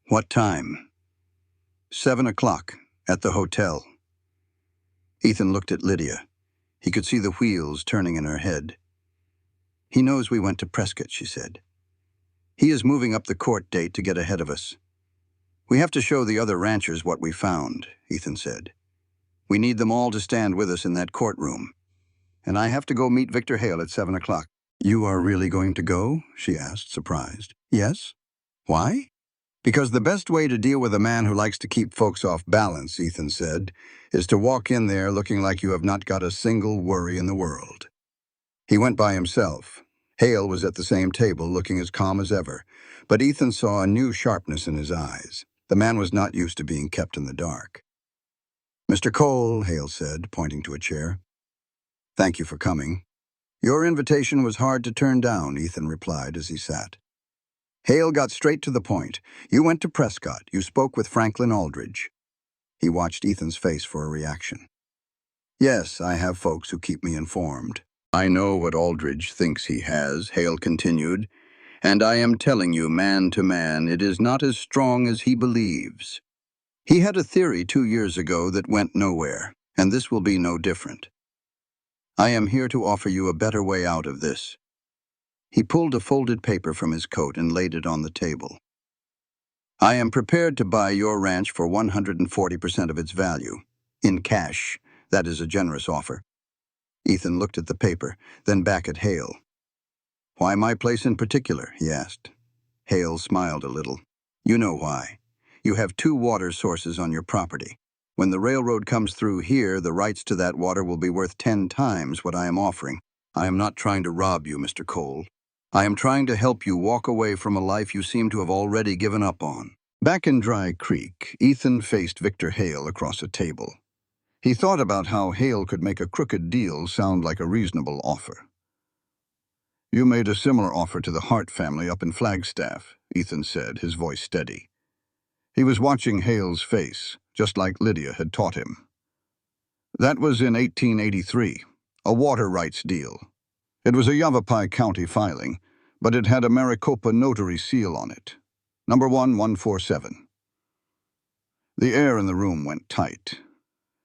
What time? 7 o'clock, at the hotel. Ethan looked at Lydia. He could see the wheels turning in her head. He knows we went to Prescott, she said. He is moving up the court date to get ahead of us. We have to show the other ranchers what we found, Ethan said. We need them all to stand with us in that courtroom. And I have to go meet Victor Hale at 7 o'clock. You are really going to go? She asked, surprised. Yes. Why? Because the best way to deal with a man who likes to keep folks off balance, Ethan said, is to walk in there looking like you have not got a single worry in the world. He went by himself. Hale was at the same table, looking as calm as ever, but Ethan saw a new sharpness in his eyes. The man was not used to being kept in the dark. Mr. Cole, Hale said, pointing to a chair. Thank you for coming. Your invitation was hard to turn down, Ethan replied as he sat. Hale got straight to the point. You went to Prescott. You spoke with Franklin Aldridge. He watched Ethan's face for a reaction. Yes, I have folks who keep me informed. I know what Aldridge thinks he has, Hale continued, and I am telling you, man to man, it is not as strong as he believes. He had a theory 2 years ago that went nowhere, and this will be no different. I am here to offer you a better way out of this. He pulled a folded paper from his coat and laid it on the table. I am prepared to buy your ranch for 140% of its value. In cash. That is a generous offer. Ethan looked at the paper, then back at Hale. Why my place in particular? He asked. Hale smiled a little. You know why. You have 2 water sources on your property. When the railroad comes through here, the rights to that water will be worth 10 times what I am offering. I am not trying to rob you, Mr. Cole. I am trying to help you walk away from a life you seem to have already given up on. Back in Dry Creek, Ethan faced Victor Hale across a table. He thought about how Hale could make a crooked deal sound like a reasonable offer. You made a similar offer to the Hart family up in Flagstaff, Ethan said, his voice steady. He was watching Hale's face, just like Lydia had taught him. That was in 1883, a water rights deal. It was a Yavapai County filing, but it had a Maricopa notary seal on it. Number 1147. The air in the room went tight.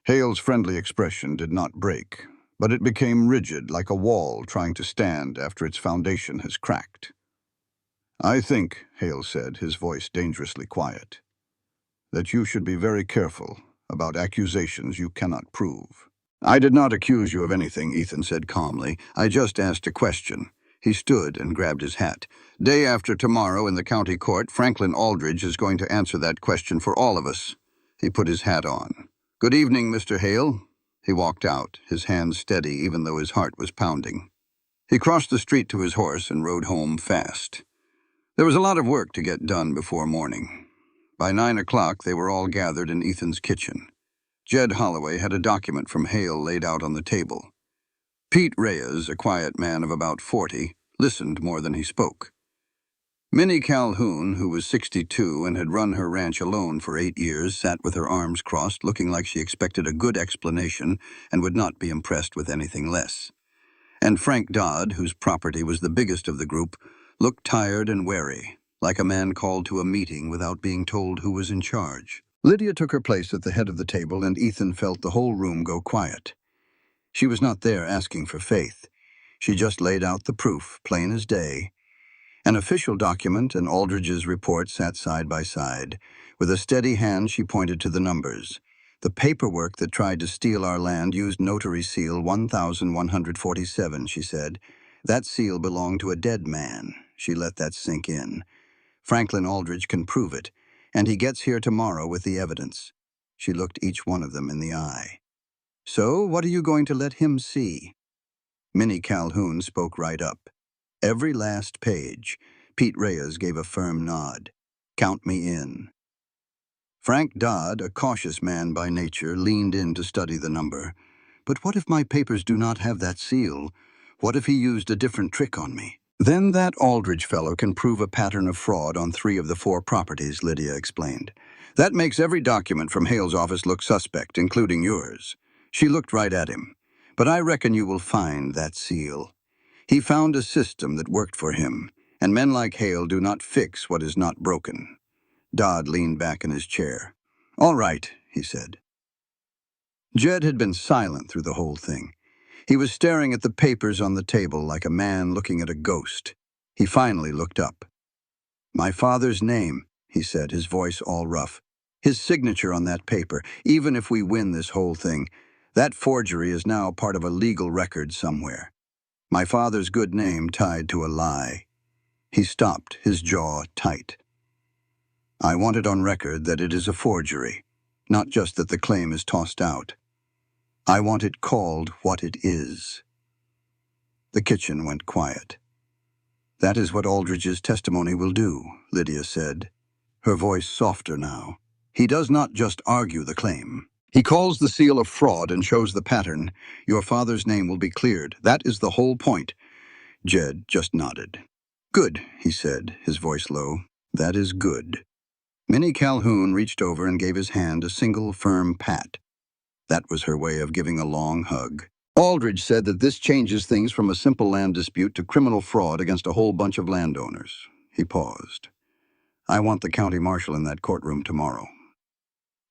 Hale's friendly expression did not break, but it became rigid like a wall trying to stand after its foundation has cracked. I think, Hale said, his voice dangerously quiet, that you should be very careful about accusations you cannot prove. I did not accuse you of anything, Ethan said calmly. I just asked a question. He stood and grabbed his hat. Day after tomorrow in the county court, Franklin Aldridge is going to answer that question for all of us. He put his hat on. Good evening, Mr. Hale. He walked out, his hands steady even though his heart was pounding. He crossed the street to his horse and rode home fast. There was a lot of work to get done before morning. By 9 o'clock, they were all gathered in Ethan's kitchen. Jed Holloway had a document from Hale laid out on the table. Pete Reyes, a quiet man of about 40, listened more than he spoke. Minnie Calhoun, who was 62 and had run her ranch alone for 8 years, sat with her arms crossed, looking like she expected a good explanation and would not be impressed with anything less. And Frank Dodd, whose property was the biggest of the group, looked tired and wary, like a man called to a meeting without being told who was in charge. Lydia took her place at the head of the table, and Ethan felt the whole room go quiet. She was not there asking for faith. She just laid out the proof, plain as day. An official document and Aldridge's report sat side by side. With a steady hand, she pointed to the numbers. The paperwork that tried to steal our land used notary seal 1147, she said. That seal belonged to a dead man. She let that sink in. Franklin Aldridge can prove it, and he gets here tomorrow with the evidence. She looked each one of them in the eye. So, what are you going to let him see? Minnie Calhoun spoke right up. Every last page. Pete Reyes gave a firm nod. Count me in. Frank Dodd, a cautious man by nature, leaned in to study the number. But what if my papers do not have that seal? What if he used a different trick on me? Then that Aldridge fellow can prove a pattern of fraud on 3 of the 4 properties, Lydia explained. That makes every document from Hale's office look suspect, including yours. She looked right at him. But I reckon you will find that seal. He found a system that worked for him, and men like Hale do not fix what is not broken. Dodd leaned back in his chair. All right, he said. Jed had been silent through the whole thing. He was staring at the papers on the table like a man looking at a ghost. He finally looked up. My father's name, he said, his voice all rough. His signature on that paper, even if we win this whole thing. That forgery is now part of a legal record somewhere. My father's good name tied to a lie. He stopped, his jaw tight. I want it on record that it is a forgery, not just that the claim is tossed out. I want it called what it is. The kitchen went quiet. That is what Aldridge's testimony will do, Lydia said, her voice softer now. He does not just argue the claim. He calls the seal of fraud and shows the pattern. Your father's name will be cleared. That is the whole point. Jed just nodded. Good, he said, his voice low. That is good. Minnie Calhoun reached over and gave his hand a single firm pat. That was her way of giving a long hug. Aldridge said that this changes things from a simple land dispute to criminal fraud against a whole bunch of landowners. He paused. I want the county marshal in that courtroom tomorrow.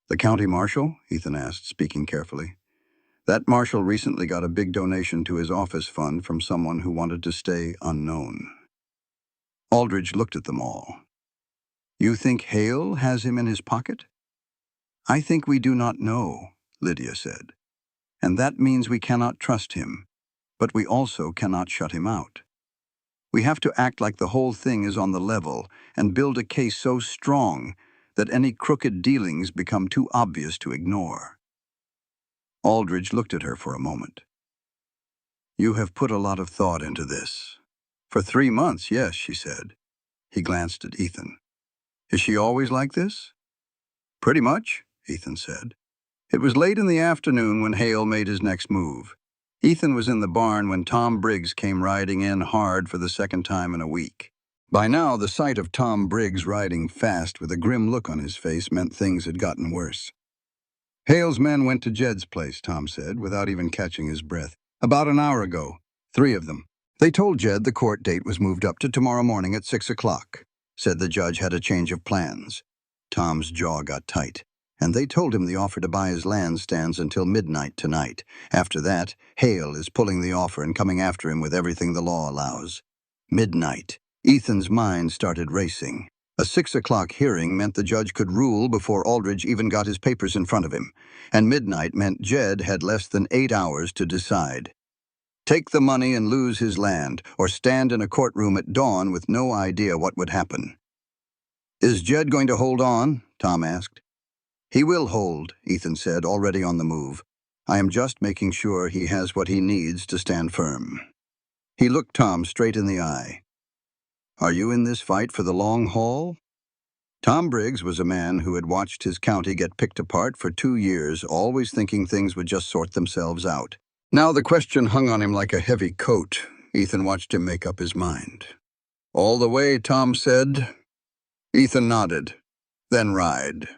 The county marshal? Ethan asked, speaking carefully. That marshal recently got a big donation to his office fund from someone who wanted to stay unknown. Aldridge looked at them all. You think Hale has him in his pocket? I think we do not know, Lydia said. And that means we cannot trust him, but we also cannot shut him out. We have to act like the whole thing is on the level and build a case so strong that any crooked dealings become too obvious to ignore. Aldridge looked at her for a moment. You have put a lot of thought into this. For 3 months, yes, she said. He glanced at Ethan. Is she always like this? Pretty much, Ethan said. It was late in the afternoon when Hale made his next move. Ethan was in the barn when Tom Briggs came riding in hard for the second time in a week. By now, the sight of Tom Briggs riding fast with a grim look on his face meant things had gotten worse. Hale's men went to Jed's place, Tom said, without even catching his breath. About an hour ago, 3 of them. They told Jed the court date was moved up to tomorrow morning at 6 o'clock. Said the judge had a change of plans. Tom's jaw got tight. And they told him the offer to buy his land stands until midnight tonight. After that, Hale is pulling the offer and coming after him with everything the law allows. Midnight. Ethan's mind started racing. A 6 o'clock hearing meant the judge could rule before Aldridge even got his papers in front of him. And midnight meant Jed had less than 8 hours to decide. Take the money and lose his land, or stand in a courtroom at dawn with no idea what would happen. Is Jed going to hold on? Tom asked. He will hold, Ethan said, already on the move. I am just making sure he has what he needs to stand firm. He looked Tom straight in the eye. Are you in this fight for the long haul? Tom Briggs was a man who had watched his county get picked apart for 2 years, always thinking things would just sort themselves out. Now the question hung on him like a heavy coat. Ethan watched him make up his mind. All the way, Tom said. Ethan nodded. Then ride.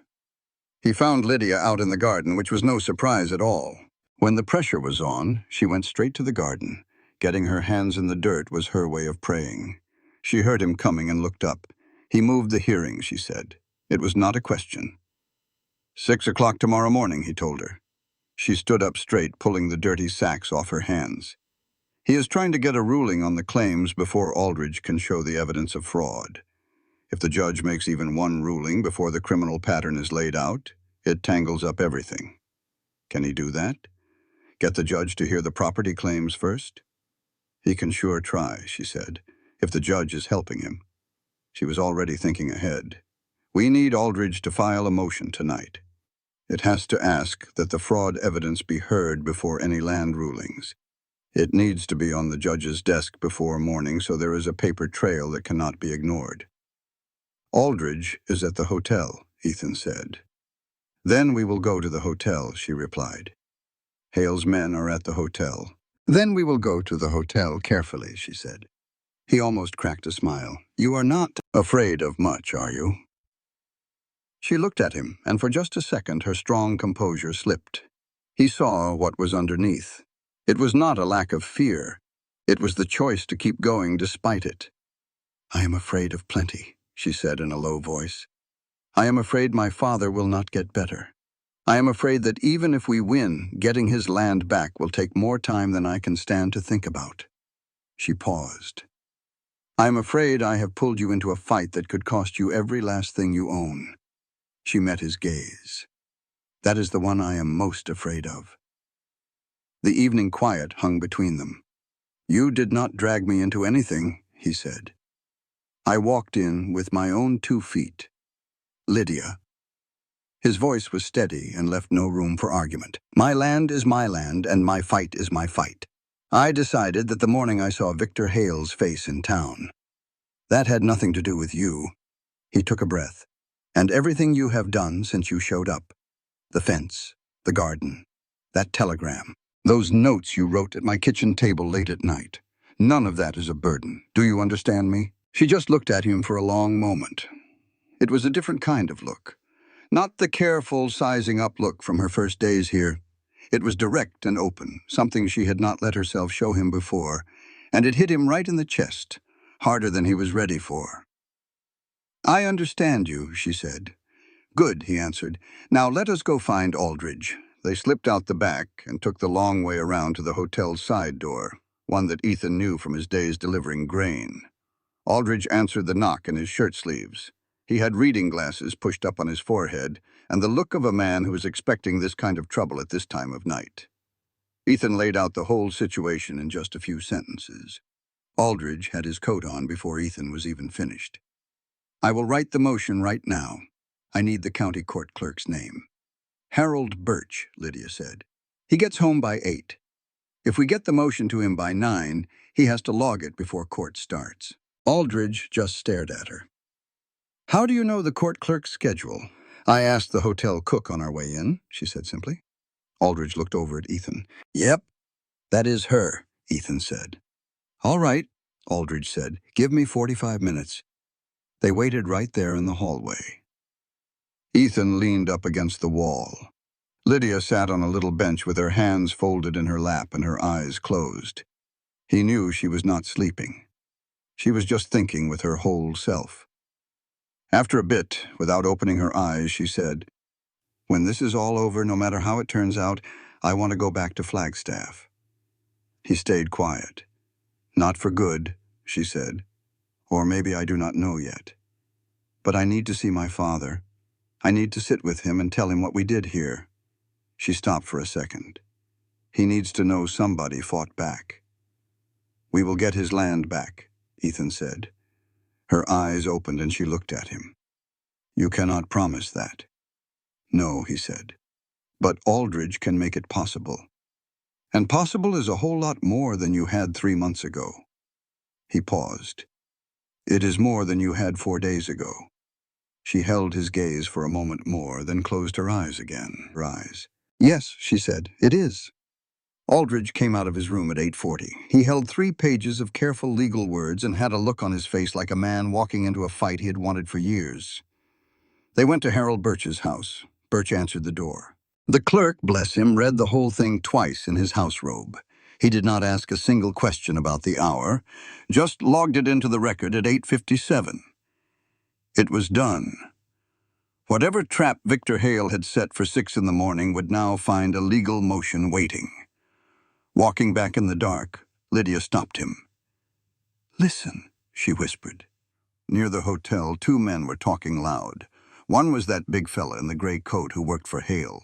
He found Lydia out in the garden, which was no surprise at all. When the pressure was on, she went straight to the garden. Getting her hands in the dirt was her way of praying. She heard him coming and looked up. He moved the hearing, she said. It was not a question. 6 o'clock tomorrow morning, he told her. She stood up straight, pulling the dirty sacks off her hands. He is trying to get a ruling on the claims before Aldridge can show the evidence of fraud. If the judge makes even one ruling before the criminal pattern is laid out, it tangles up everything. Can he do that? Get the judge to hear the property claims first? He can sure try, she said, if the judge is helping him. She was already thinking ahead. We need Aldridge to file a motion tonight. It has to ask that the fraud evidence be heard before any land rulings. It needs to be on the judge's desk before morning so there is a paper trail that cannot be ignored. Aldridge is at the hotel, Ethan said. Then we will go to the hotel, she replied. Hale's men are at the hotel. Then we will go to the hotel carefully, she said. He almost cracked a smile. You are not afraid of much, are you? She looked at him, and for just a second her strong composure slipped. He saw what was underneath. It was not a lack of fear. It was the choice to keep going despite it. I am afraid of plenty, she said in a low voice. I am afraid my father will not get better. I am afraid that even if we win, getting his land back will take more time than I can stand to think about. She paused. I am afraid I have pulled you into a fight that could cost you every last thing you own. She met his gaze. That is the one I am most afraid of. The evening quiet hung between them. You did not drag me into anything, he said. I walked in with my own 2 feet. Lydia. His voice was steady and left no room for argument. My land is my land, and my fight is my fight. I decided that the morning I saw Victor Hale's face in town. That had nothing to do with you. He took a breath. And everything you have done since you showed up. The fence, The garden. That telegram. Those notes you wrote at my kitchen table late at night. None of that is a burden. Do you understand me? She just looked at him for a long moment. It was a different kind of look. Not the careful sizing up look from her first days here. It was direct and open, something she had not let herself show him before, and it hit him right in the chest, harder than he was ready for. "I understand you," she said. "Good," he answered. "Now let us go find Aldridge." They slipped out the back and took the long way around to the hotel's side door, one that Ethan knew from his days delivering grain. Aldridge answered the knock in his shirt sleeves. He had reading glasses pushed up on his forehead, and the look of a man who was expecting this kind of trouble at this time of night. Ethan laid out the whole situation in just a few sentences. Aldridge had his coat on before Ethan was even finished. "I will write the motion right now. I need the county court clerk's name." "Harold Birch," Lydia said. "He gets home by 8. If we get the motion to him by 9, he has to log it before court starts." Aldridge just stared at her. "How do you know the court clerk's schedule?" "I asked the hotel cook on our way in," she said simply. Aldridge looked over at Ethan. "Yep, that is her," Ethan said. "All right," Aldridge said. "Give me 45 minutes." They waited right there in the hallway. Ethan leaned up against the wall. Lydia sat on a little bench with her hands folded in her lap and her eyes closed. He knew she was not sleeping. She was just thinking with her whole self. After a bit, without opening her eyes, she said, "When this is all over, no matter how it turns out, I want to go back to Flagstaff." He stayed quiet. "Not for good," she said. "Or maybe I do not know yet. But I need to see my father. I need to sit with him and tell him what we did here." She stopped for a second. "He needs to know somebody fought back." "We will get his land back," Ethan said. Her eyes opened and she looked at him. "You cannot promise that." "No," he said. "But Aldridge can make it possible. And possible is a whole lot more than you had 3 months ago." He paused. "It is more than you had 4 days ago." She held his gaze for a moment more, then closed her eyes again. "Yes," she said, "it is." Aldridge came out of his room at 8:40. He held 3 pages of careful legal words and had a look on his face like a man walking into a fight he had wanted for years. They went to Harold Birch's house. Birch answered the door. The clerk, bless him, read the whole thing twice in his house robe. He did not ask a single question about the hour, just logged it into the record at 8:57. It was done. Whatever trap Victor Hale had set for 6 in the morning would now find a legal motion waiting. Walking back in the dark, Lydia stopped him. "Listen," she whispered. Near the hotel, 2 men were talking loud. One was that big fella in the gray coat who worked for Hale.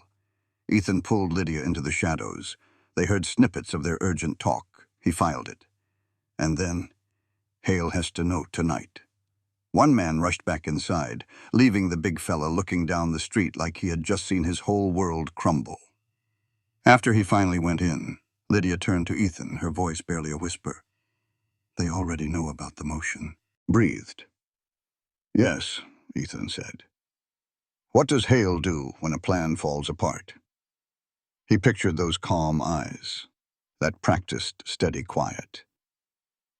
Ethan pulled Lydia into the shadows. They heard snippets of their urgent talk. He filed it. And then, "Hale has to know tonight." One man rushed back inside, leaving the big fella looking down the street like he had just seen his whole world crumble. After he finally went in, Lydia turned to Ethan, her voice barely a whisper. "They already know about the motion." Breathed. "Yes," Ethan said. "What does Hale do when a plan falls apart?" He pictured those calm eyes, that practiced, steady quiet.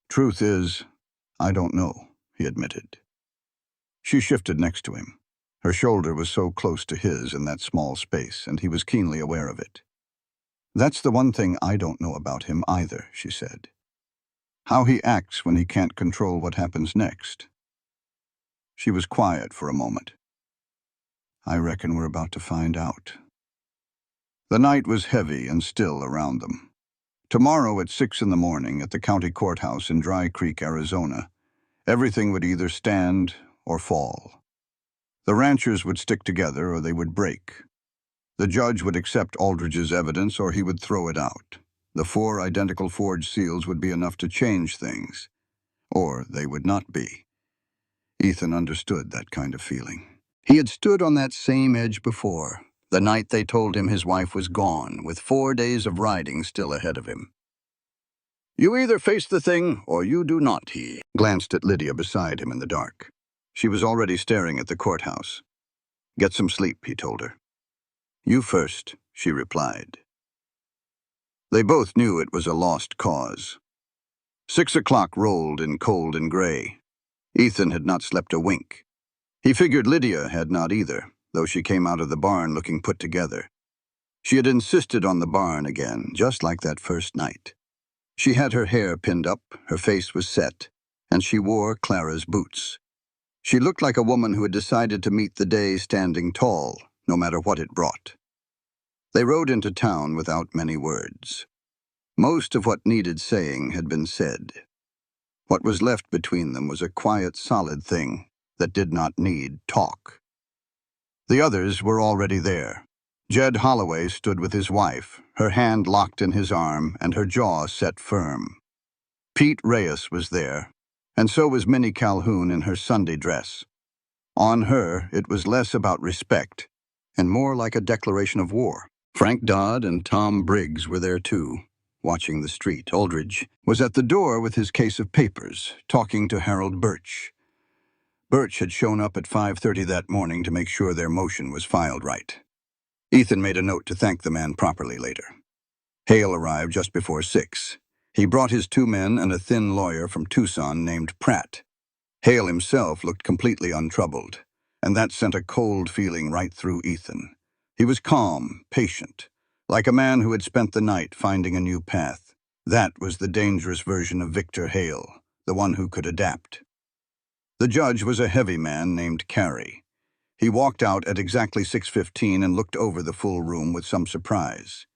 "Truth is, I don't know," he admitted. She shifted next to him. Her shoulder was so close to his in that small space, and he was keenly aware of it. "That's the one thing I don't know about him either," she said. "How he acts when he can't control what happens next." She was quiet for a moment. "I reckon we're about to find out." The night was heavy and still around them. Tomorrow at 6 in the morning at the county courthouse in Dry Creek, Arizona, everything would either stand or fall. The ranchers would stick together or they would break. The judge would accept Aldridge's evidence or he would throw it out. The 4 identical forged seals would be enough to change things. Or they would not be. Ethan understood that kind of feeling. He had stood on that same edge before, the night they told him his wife was gone, with 4 days of riding still ahead of him. "You either face the thing or you do not," he glanced at Lydia beside him in the dark. She was already staring at the courthouse. "Get some sleep," he told her. "You first," she replied. They both knew it was a lost cause. 6 o'clock rolled in cold and gray. Ethan had not slept a wink. He figured Lydia had not either, though she came out of the barn looking put together. She had insisted on the barn again, just like that first night. She had her hair pinned up, her face was set, and she wore Clara's boots. She looked like a woman who had decided to meet the day standing tall, no matter what it brought. They rode into town without many words. Most of what needed saying had been said. What was left between them was a quiet, solid thing that did not need talk. The others were already there. Jed Holloway stood with his wife, her hand locked in his arm and her jaw set firm. Pete Reyes was there, and so was Minnie Calhoun in her Sunday dress. On her, it was less about respect and more like a declaration of war. Frank Dodd and Tom Briggs were there too, watching the street. Aldridge was at the door with his case of papers, talking to Harold Birch. Birch had shown up at 5:30 that morning to make sure their motion was filed right. Ethan made a note to thank the man properly later. Hale arrived just before 6. He brought his 2 men and a thin lawyer from Tucson named Pratt. Hale himself looked completely untroubled, and that sent a cold feeling right through Ethan. He was calm, patient, like a man who had spent the night finding a new path. That was the dangerous version of Victor Hale, the one who could adapt. The judge was a heavy man named Carey. He walked out at exactly 6:15 and looked over the full room with some surprise.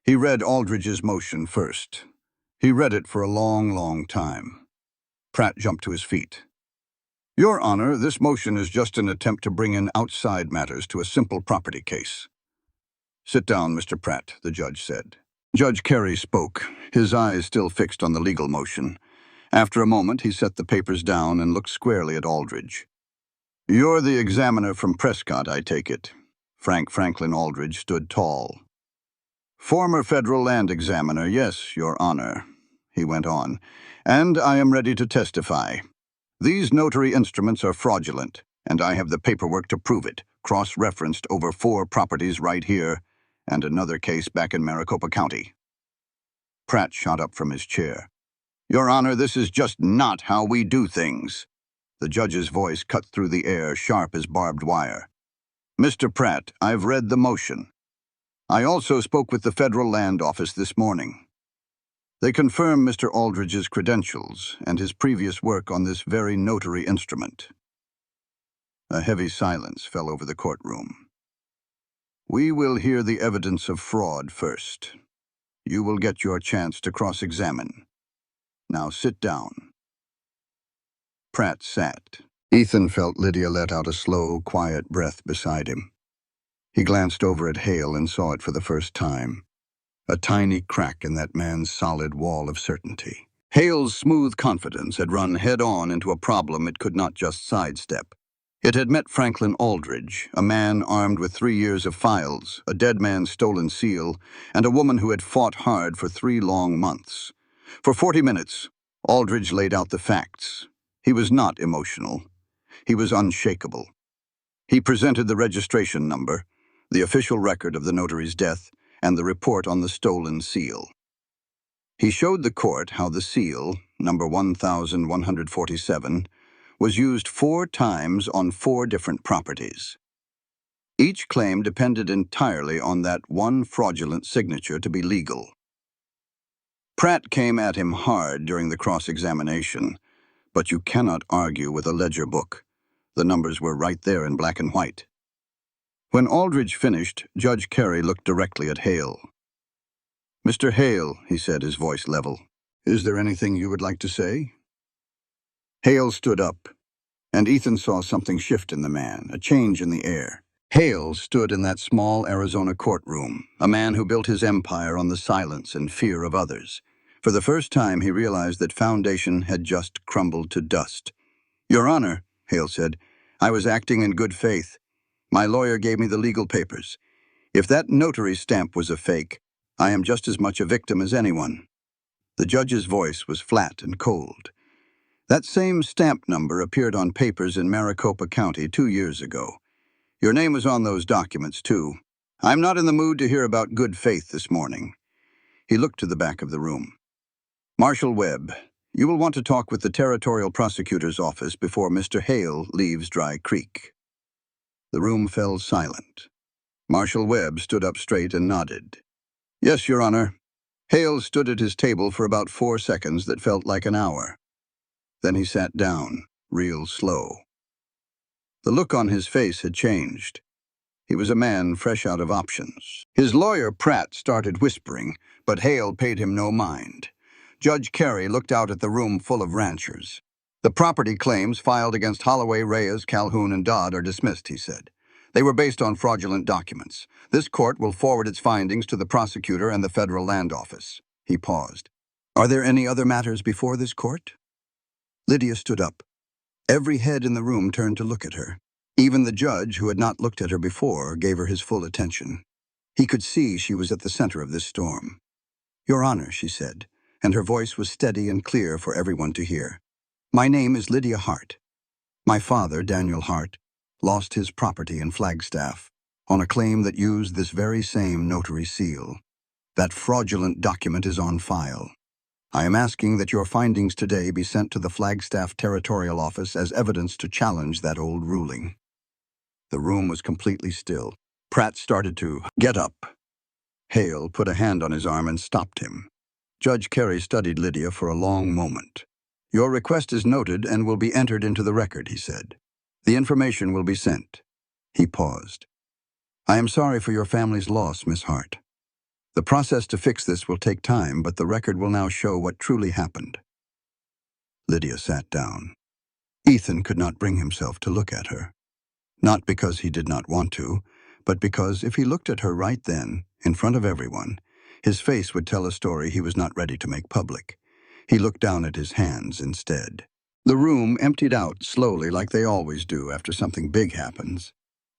He read Aldridge's motion first. He read it for a long, long time. Pratt jumped to his feet. "Your Honor, this motion is just an attempt to bring in outside matters to a simple property case." "Sit down, Mr. Pratt," the judge said. Judge Carey spoke, his eyes still fixed on the legal motion. After a moment, he set the papers down and looked squarely at Aldridge. "You're the examiner from Prescott, I take it." Frank Franklin Aldridge stood tall. "Former federal land examiner, yes, Your Honor," he went on, "and I am ready to testify. These notary instruments are fraudulent, and I have the paperwork to prove it, cross-referenced over 4 properties right here, and another case back in Maricopa County." Pratt shot up from his chair. "Your Honor, this is just not how we do things." The judge's voice cut through the air, sharp as barbed wire. "Mr. Pratt, I've read the motion. I also spoke with the Federal Land Office this morning. They confirm Mr. Aldridge's credentials and his previous work on this very notary instrument." A heavy silence fell over the courtroom. "We will hear the evidence of fraud first. You will get your chance to cross-examine. Now sit down." Pratt sat. Ethan felt Lydia let out a slow, quiet breath beside him. He glanced over at Hale and saw it for the first time. A tiny crack in that man's solid wall of certainty. Hale's smooth confidence had run head-on into a problem it could not just sidestep. It had met Franklin Aldridge, a man armed with 3 years of files, a dead man's stolen seal, and a woman who had fought hard for 3 long months. For 40 minutes, Aldridge laid out the facts. He was not emotional. He was unshakable. He presented the registration number, the official record of the notary's death, and the report on the stolen seal. He showed the court how the seal, number 1147, was used 4 times on 4 different properties. Each claim depended entirely on that one fraudulent signature to be legal. Pratt came at him hard during the cross-examination, but you cannot argue with a ledger book. The numbers were right there in black and white. When Aldridge finished, Judge Carey looked directly at Hale. "Mr. Hale," he said, his voice level, "is there anything you would like to say?" Hale stood up, and Ethan saw something shift in the man, a change in the air. Hale stood in that small Arizona courtroom, a man who built his empire on the silence and fear of others. For the first time, he realized that foundation had just crumbled to dust. "Your Honor," Hale said, "I was acting in good faith. My lawyer gave me the legal papers. If that notary stamp was a fake, I am just as much a victim as anyone." The judge's voice was flat and cold. "That same stamp number appeared on papers in Maricopa County 2 years ago. Your name was on those documents, too. I'm not in the mood to hear about good faith this morning. He looked to the back of the room. Marshal Webb, you will want to talk with the Territorial Prosecutor's office before Mr. Hale leaves Dry Creek. The room fell silent. Marshal Webb stood up straight and nodded. Yes, Your Honor. Hale stood at his table for about 4 seconds that felt like an hour. Then he sat down, real slow. The look on his face had changed. He was a man fresh out of options. His lawyer, Pratt, started whispering, but Hale paid him no mind. Judge Carey looked out at the room full of ranchers. The property claims filed against Holloway, Reyes, Calhoun, and Dodd are dismissed, he said. They were based on fraudulent documents. This court will forward its findings to the prosecutor and the Federal Land Office. He paused. Are there any other matters before this court? Lydia stood up. Every head in the room turned to look at her. Even the judge, who had not looked at her before, gave her his full attention. He could see she was at the center of this storm. Your Honor, she said, and her voice was steady and clear for everyone to hear. My name is Lydia Hart. My father, Daniel Hart, lost his property in Flagstaff on a claim that used this very same notary seal. That fraudulent document is on file. I am asking that your findings today be sent to the Flagstaff Territorial Office as evidence to challenge that old ruling. The room was completely still. Pratt started to get up. Hale put a hand on his arm and stopped him. Judge Carey studied Lydia for a long moment. Your request is noted and will be entered into the record, he said. The information will be sent. He paused. I am sorry for your family's loss, Miss Hart. The process to fix this will take time, but the record will now show what truly happened. Lydia sat down. Ethan could not bring himself to look at her. Not because he did not want to, but because if he looked at her right then, in front of everyone, his face would tell a story he was not ready to make public. He looked down at his hands instead. The room emptied out slowly like they always do after something big happens.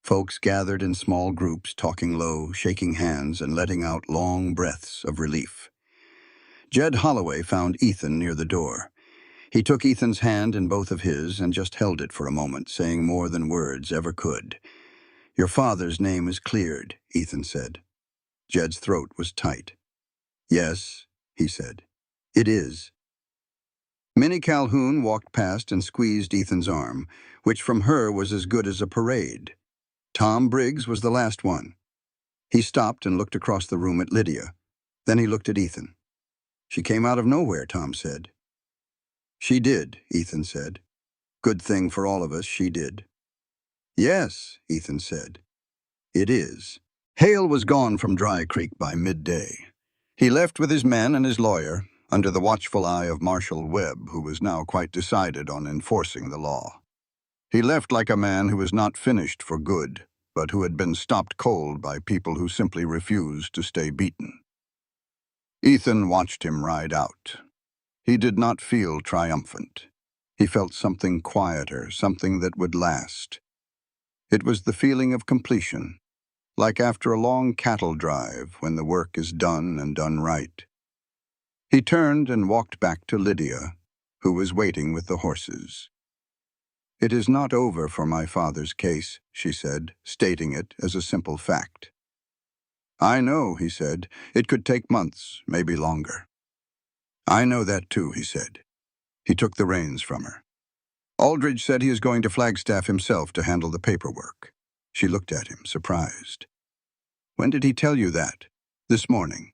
Folks gathered in small groups, talking low, shaking hands, and letting out long breaths of relief. Jed Holloway found Ethan near the door. He took Ethan's hand in both of his and just held it for a moment, saying more than words ever could. Your father's name is cleared, Ethan said. Jed's throat was tight. Yes, he said. It is. Minnie Calhoun walked past and squeezed Ethan's arm, which from her was as good as a parade. Tom Briggs was the last one. He stopped and looked across the room at Lydia. Then he looked at Ethan. She came out of nowhere, Tom said. She did, Ethan said. Good thing for all of us, she did. Yes, Ethan said. It is. Hale was gone from Dry Creek by midday. He left with his men and his lawyer, under the watchful eye of Marshal Webb, who was now quite decided on enforcing the law. He left like a man who was not finished for good, but who had been stopped cold by people who simply refused to stay beaten. Ethan watched him ride out. He did not feel triumphant. He felt something quieter, something that would last. It was the feeling of completion, like after a long cattle drive when the work is done and done right. He turned and walked back to Lydia, who was waiting with the horses. It is not over for my father's case, she said, stating it as a simple fact. I know, he said. It could take months, maybe longer. I know that too, he said. He took the reins from her. Aldridge said he is going to Flagstaff himself to handle the paperwork. She looked at him, surprised. When did he tell you that? This morning.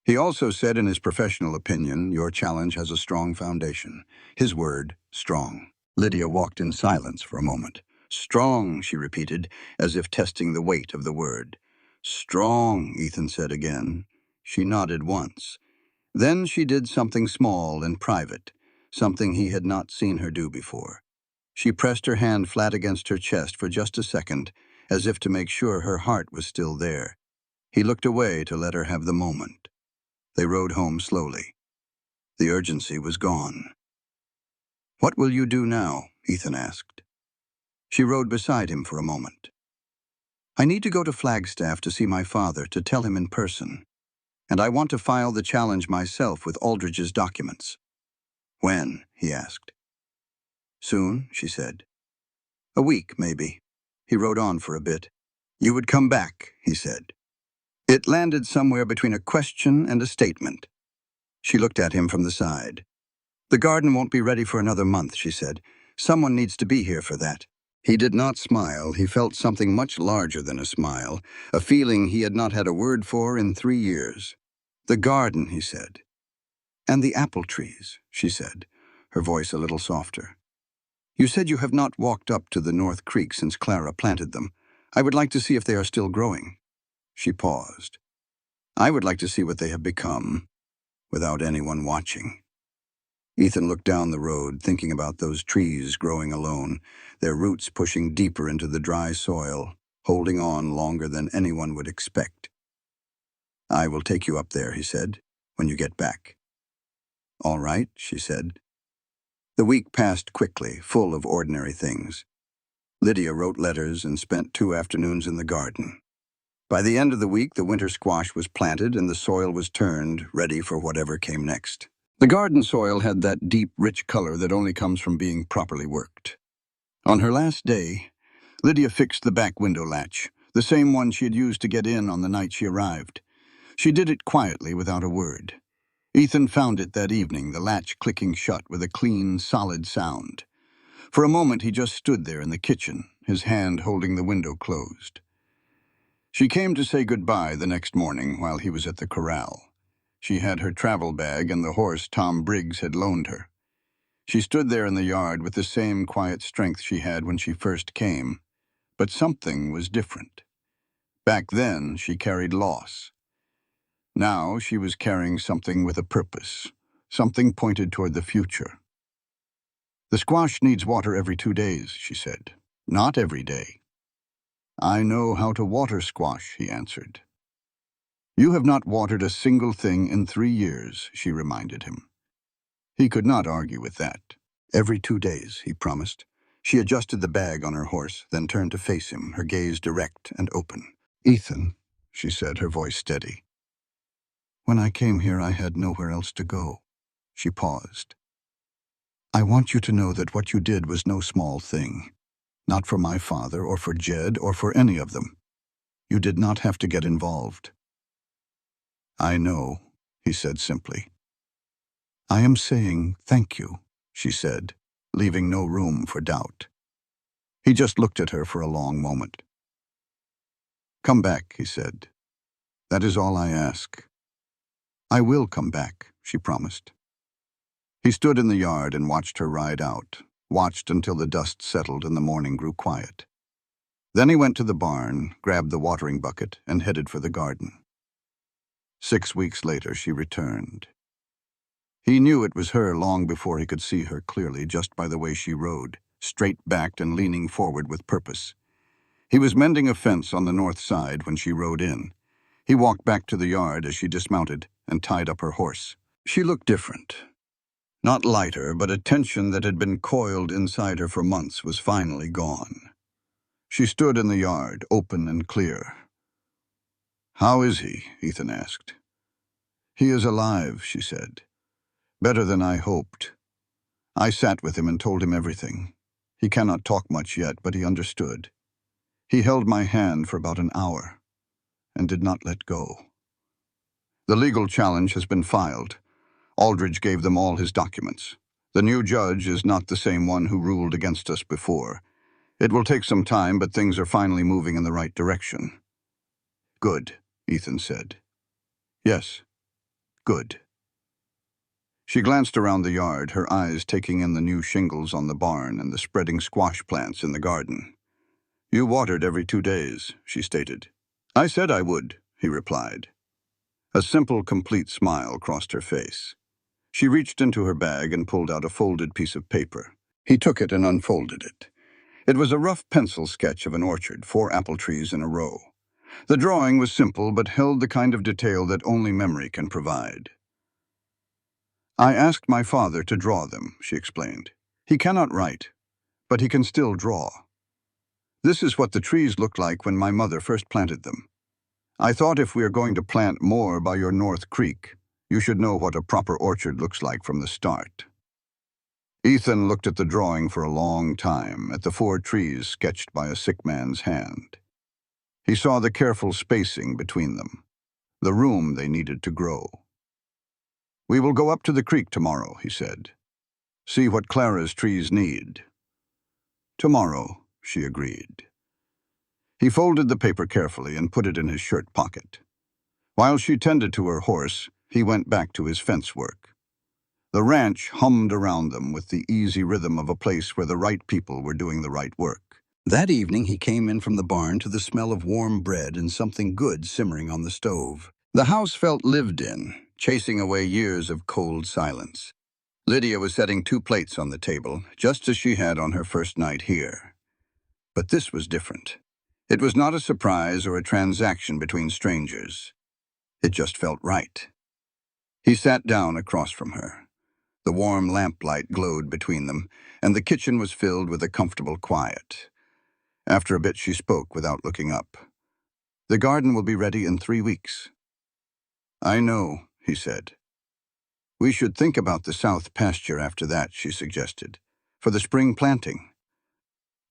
He also said in his professional opinion, your challenge has a strong foundation. His word, strong. Lydia walked in silence for a moment. Strong, she repeated, as if testing the weight of the word. Strong, Ethan said again. She nodded once. Then she did something small and private, something he had not seen her do before. She pressed her hand flat against her chest for just a second, as if to make sure her heart was still there. He looked away to let her have the moment. They rode home slowly. The urgency was gone. What will you do now? Ethan asked. She rode beside him for a moment. I need to go to Flagstaff to see my father, to tell him in person. And I want to file the challenge myself with Aldridge's documents. When? He asked. Soon, she said. A week, maybe. He rode on for a bit. You would come back, he said. It landed somewhere between a question and a statement. She looked at him from the side. The garden won't be ready for another month, she said. Someone needs to be here for that. He did not smile. He felt something much larger than a smile, a feeling he had not had a word for in 3 years. The garden, he said. And the apple trees, she said, her voice a little softer. You said you have not walked up to the North Creek since Clara planted them. I would like to see if they are still growing. She paused. I would like to see what they have become, without anyone watching. Ethan looked down the road, thinking about those trees growing alone, their roots pushing deeper into the dry soil, holding on longer than anyone would expect. I will take you up there, he said, when you get back. All right, she said. The week passed quickly, full of ordinary things. Lydia wrote letters and spent 2 afternoons in the garden. By the end of the week, the winter squash was planted and the soil was turned, ready for whatever came next. The garden soil had that deep, rich color that only comes from being properly worked. On her last day, Lydia fixed the back window latch, the same one she had used to get in on the night she arrived. She did it quietly, without a word. Ethan found it that evening, the latch clicking shut with a clean, solid sound. For a moment he just stood there in the kitchen, his hand holding the window closed. She came to say goodbye the next morning while he was at the corral. She had her travel bag and the horse Tom Briggs had loaned her. She stood there in the yard with the same quiet strength she had when she first came, but something was different. Back then, she carried loss. Now she was carrying something with a purpose, something pointed toward the future. The squash needs water every 2 days, she said. Not every day. I know how to water squash, he answered. You have not watered a single thing in 3 years, she reminded him. He could not argue with that. Every 2 days, he promised. She adjusted the bag on her horse, then turned to face him, her gaze direct and open. Ethan, she said, her voice steady. When I came here, I had nowhere else to go. She paused. I want you to know that what you did was no small thing. Not for my father, or for Jed, or for any of them. You did not have to get involved. I know, he said simply. I am saying thank you, she said, leaving no room for doubt. He just looked at her for a long moment. Come back, he said. That is all I ask. I will come back, she promised. He stood in the yard and watched her ride out, watched until the dust settled and the morning grew quiet. Then he went to the barn, grabbed the watering bucket, and headed for the garden. 6 weeks later, she returned. He knew it was her long before he could see her clearly, just by the way she rode, straight-backed and leaning forward with purpose. He was mending a fence on the north side when she rode in. He walked back to the yard as she dismounted and tied up her horse. She looked different. Not lighter, but a tension that had been coiled inside her for months was finally gone. She stood in the yard, open and clear. How is he? Ethan asked. He is alive, she said. Better than I hoped. I sat with him and told him everything. He cannot talk much yet, but he understood. He held my hand for about an hour and did not let go. The legal challenge has been filed. Aldridge gave them all his documents. The new judge is not the same one who ruled against us before. It will take some time, but things are finally moving in the right direction. Good, Ethan said. Yes, good. She glanced around the yard, her eyes taking in the new shingles on the barn and the spreading squash plants in the garden. You watered every 2 days, she stated. I said I would, he replied. A simple, complete smile crossed her face. She reached into her bag and pulled out a folded piece of paper. He took it and unfolded it. It was a rough pencil sketch of an orchard, 4 apple trees in a row. The drawing was simple, but held the kind of detail that only memory can provide. I asked my father to draw them, she explained. He cannot write, but he can still draw. This is what the trees looked like when my mother first planted them. I thought if we are going to plant more by your North Creek, you should know what a proper orchard looks like from the start. Ethan looked at the drawing for a long time, at the 4 trees sketched by a sick man's hand. He saw the careful spacing between them, the room they needed to grow. "We will go up to the creek tomorrow," he said. "See what Clara's trees need." "Tomorrow," she agreed. He folded the paper carefully and put it in his shirt pocket. While she tended to her horse, he went back to his fence work. The ranch hummed around them with the easy rhythm of a place where the right people were doing the right work. That evening he came in from the barn to the smell of warm bread and something good simmering on the stove. The house felt lived in, chasing away years of cold silence. Lydia was setting 2 plates on the table, just as she had on her first night here. But this was different. It was not a surprise or a transaction between strangers. It just felt right. He sat down across from her. The warm lamplight glowed between them, and the kitchen was filled with a comfortable quiet. After a bit she spoke without looking up. "The garden will be ready in 3 weeks." "I know," he said. "We should think about the south pasture after that," she suggested, "for the spring planting."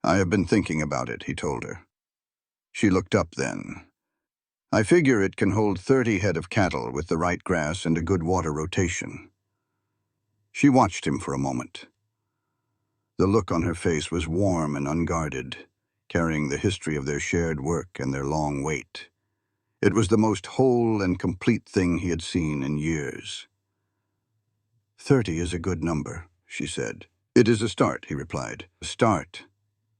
"I have been thinking about it," he told her. She looked up then. "I figure it can hold 30 head of cattle with the right grass and a good water rotation." She watched him for a moment. The look on her face was warm and unguarded, carrying the history of their shared work and their long wait. It was the most whole and complete thing he had seen in years. "30 is a good number," she said. "It is a start," he replied. "A start."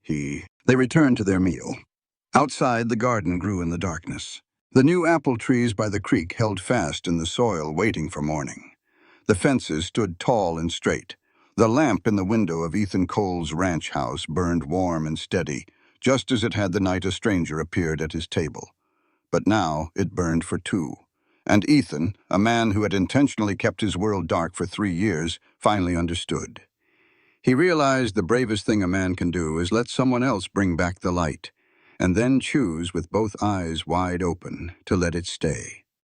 They returned to their meal. Outside, the garden grew in the darkness. The new apple trees by the creek held fast in the soil, waiting for morning. The fences stood tall and straight. The lamp in the window of Ethan Cole's ranch house burned warm and steady, just as it had the night a stranger appeared at his table. But now it burned for 2. And Ethan, a man who had intentionally kept his world dark for 3 years, finally understood. He realized the bravest thing a man can do is let someone else bring back the light, and then choose with both eyes wide open to let it stay.